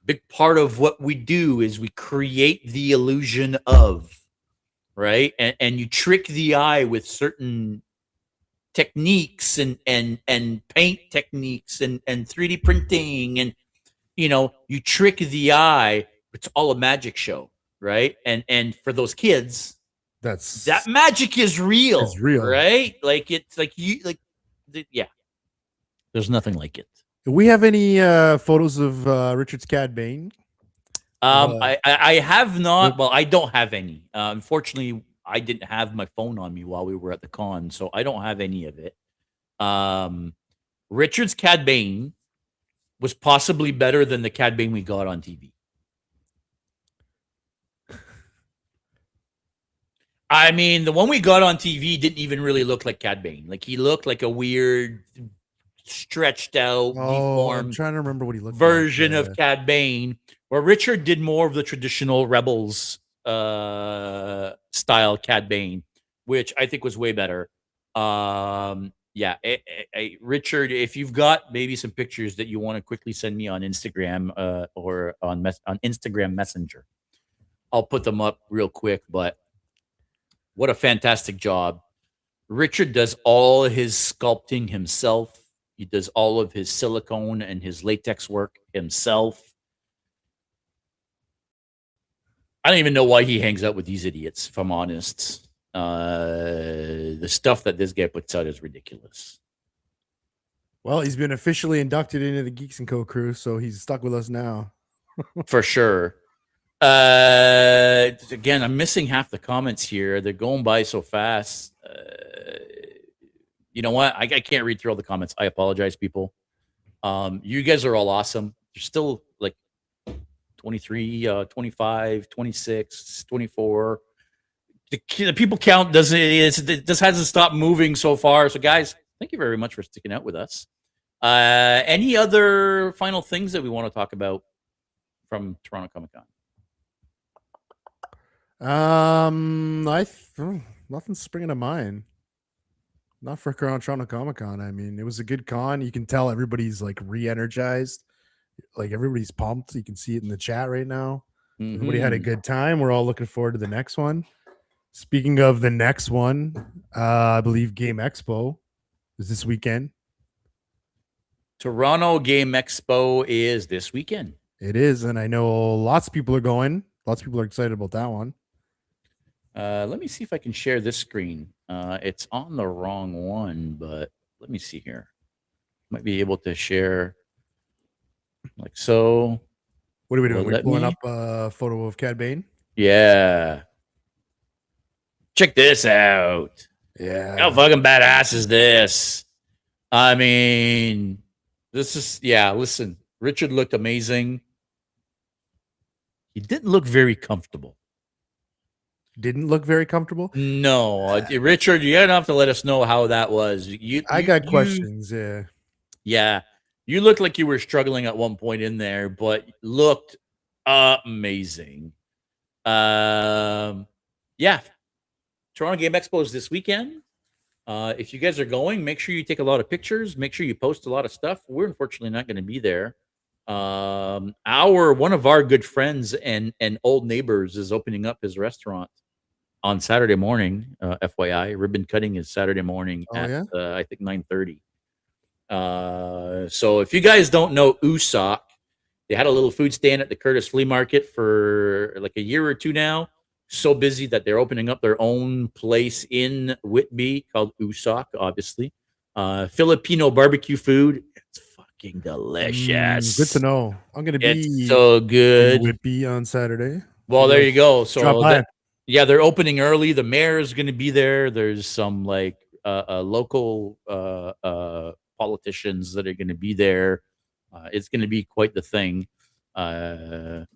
Speaker 1: Big part of what we do is we create the illusion of, right? And you trick the eye with certain techniques and paint techniques and 3D printing, and you trick the eye. It's all a magic show, right? And for those kids, that magic is real. It's real, right? Like it's like yeah. There's nothing like it.
Speaker 2: Do we have any photos of Richard's Cad Bane?
Speaker 1: I have not. Well, I don't have any. Unfortunately, I didn't have my phone on me while we were at the con, so I don't have any of it. Richard's Cad Bane was possibly better than the Cad Bane we got on TV. I mean, the one we got on TV didn't even really look like Cad Bane. Like he looked like a weird, stretched out, deformed.
Speaker 2: I'm trying to remember what he looked
Speaker 1: version of Cad Bane, where Richard did more of the traditional Rebels style Cad Bane, which I think was way better. Yeah, Richard, if you've got maybe some pictures that you want to quickly send me on Instagram or on Instagram Messenger, I'll put them up real quick. But what a fantastic job. Richard does all his sculpting himself. He does all of his silicone and his latex work himself. I don't even know why he hangs out with these idiots, if I'm honest. The stuff that this guy puts out is ridiculous.
Speaker 2: Well, he's been officially inducted into the Geeks and Co crew, so he's stuck with us now.
Speaker 1: For sure. Again, I'm missing half the comments here. They're going by so fast. You know what? I can't read through all the comments. I apologize, people. You guys are all awesome. You're still like 23, 25, 26, 24. The people count doesn't it just hasn't stopped moving so far. So, guys, thank you very much for sticking out with us. Any other final things that we want to talk about from Toronto Comicon?
Speaker 2: Nothing's springing to mind. Not for Toronto Comicon. I mean, it was a good con. You can tell everybody's like re-energized, like everybody's pumped. You can see it in the chat right now. Everybody had a good time. We're all looking forward to the next one. Speaking of the next one, I believe Game Expo is this weekend.
Speaker 1: Toronto Game Expo is this weekend.
Speaker 2: It is, and I know lots of people are going. Lots of people are excited about that one.
Speaker 1: Let me see if I can share this screen. It's on the wrong one, but let me see here. Might be able to share like so.
Speaker 2: What are we doing? We're pulling up a photo of Cad Bane.
Speaker 1: Yeah. Check this out.
Speaker 2: Yeah.
Speaker 1: How fucking badass is this? I mean, this is, yeah, listen, Richard looked amazing. He didn't look very comfortable.
Speaker 2: Didn't look very comfortable?
Speaker 1: No. Richard, you're going to have to let us know how that was.
Speaker 2: I got questions, yeah.
Speaker 1: Yeah. You looked like you were struggling at one point in there, but looked amazing. Yeah. Toronto Game Expo is this weekend. If you guys are going, make sure you take a lot of pictures. Make sure you post a lot of stuff. We're unfortunately not going to be there. One of our good friends and old neighbors is opening up his restaurant on Saturday morning. FYI, ribbon cutting is Saturday morning at I think 9:30. So if you guys don't know Usoc, they had a little food stand at the Curtis Flea Market for like a year or two now. So busy that they're opening up their own place in Whitby called Usoc, obviously. Filipino barbecue food. It's fucking delicious.
Speaker 2: Good to know. I'm going to be
Speaker 1: so good.
Speaker 2: in Whitby on Saturday.
Speaker 1: Well, there you go. So they're opening early. The mayor is going to be there. There's some like local politicians that are going to be there. It's going to be quite the thing. If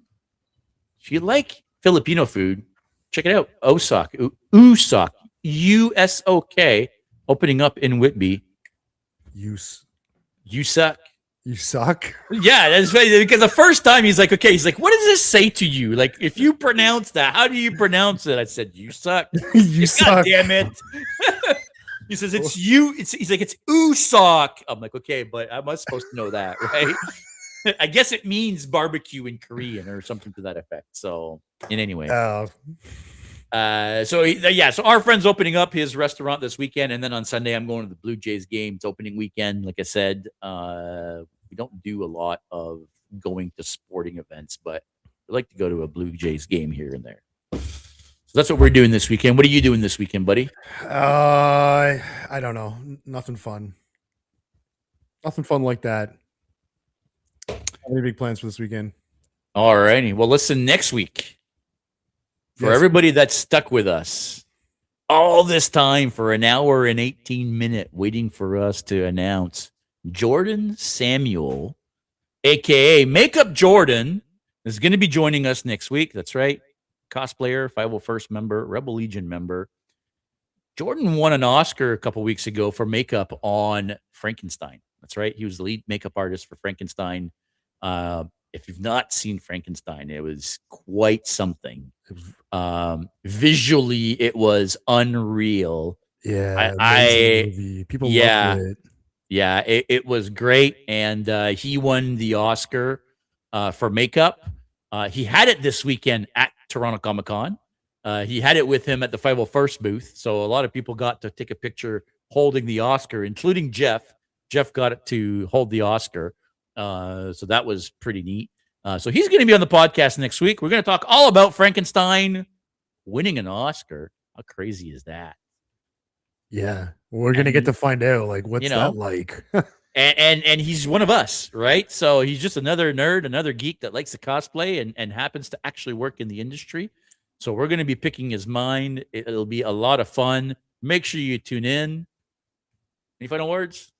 Speaker 1: you like Filipino food, check it out. Usoc, USOK, opening up in Whitby.
Speaker 2: You
Speaker 1: suck.
Speaker 2: You suck.
Speaker 1: Yeah, that's funny because the first time he's like, what does this say to you? Like, if you pronounce that, how do you pronounce it? I said, you suck.
Speaker 2: You suck.
Speaker 1: God damn it. He says, it's you. He's like, it's Usoc. I'm like, okay, but I'm not supposed to know that, right? I guess it means barbecue in Korean or something to that effect. So, in any way. So our friend's opening up his restaurant this weekend, and then on Sunday I'm going to the Blue Jays game. It's opening weekend. Like I said, we don't do a lot of going to sporting events, but we like to go to a Blue Jays game here and there. So that's what we're doing this weekend. What are you doing this weekend, buddy?
Speaker 2: I don't know. Nothing fun. Nothing fun like that. Any big plans for this weekend?
Speaker 1: All righty. Well, listen, next week, for everybody that's stuck with us all this time for an hour and 18 minutes waiting for us to announce Jordan Samuel, a.k.a. Makeup Jordan, is going to be joining us next week. That's right. Cosplayer, 501st member, Rebel Legion member. Jordan won an Oscar a couple weeks ago for makeup on Frankenstein. That's right. He was the lead makeup artist for Frankenstein. If you've not seen Frankenstein, it was quite something. Visually, it was unreal.
Speaker 2: Yeah, movie. People loved it.
Speaker 1: Yeah, it was great, and he won the Oscar for makeup. He had it this weekend at Toronto Comicon. He had it with him at the 501st booth, so a lot of people got to take a picture holding the Oscar, including Jeff. Jeff got it to hold the Oscar. So that was pretty neat. So he's going to be on the podcast next week. We're going to talk all about Frankenstein winning an Oscar. How crazy is that?
Speaker 2: Yeah, we're going to get to find out, like, what's that like?
Speaker 1: And he's one of us, right? So he's just another nerd, another geek that likes to cosplay and happens to actually work in the industry. So we're going to be picking his mind. It'll be a lot of fun. Make sure you tune in. Any final words?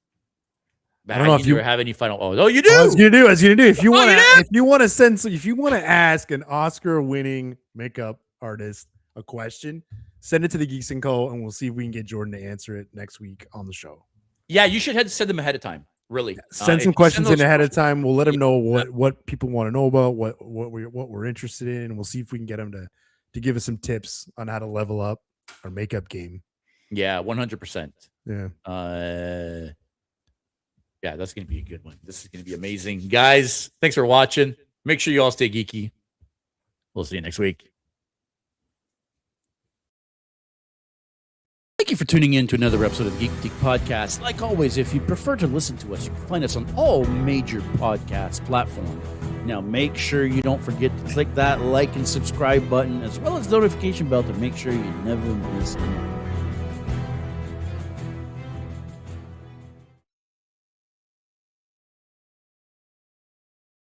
Speaker 2: I don't know if you
Speaker 1: have any final. Oh, you
Speaker 2: I was
Speaker 1: do.
Speaker 2: gonna do. If you
Speaker 1: Oh,
Speaker 2: want
Speaker 1: you
Speaker 2: to,
Speaker 1: do?
Speaker 2: if you want to ask an Oscar-winning makeup artist a question, send it to the Geeks and Co, and we'll see if we can get Jordan to answer it next week on the show.
Speaker 1: Yeah, you should send them ahead of time. Really,
Speaker 2: Send some questions in ahead of time. We'll let them know what people want to know about, what we're interested in, and we'll see if we can get them to give us some tips on how to level up our makeup game.
Speaker 1: Yeah, 100%.
Speaker 2: Yeah.
Speaker 1: Yeah, that's going to be a good one. This is going to be amazing. Guys, thanks for watching. Make sure you all stay geeky. We'll see you next week. Thank you for tuning in to another episode of Geek Boutique Podcast. Like always, if you prefer to listen to us, you can find us on all major podcast platforms. Now, make sure you don't forget to click that like and subscribe button, as well as the notification bell to make sure you never miss an episode.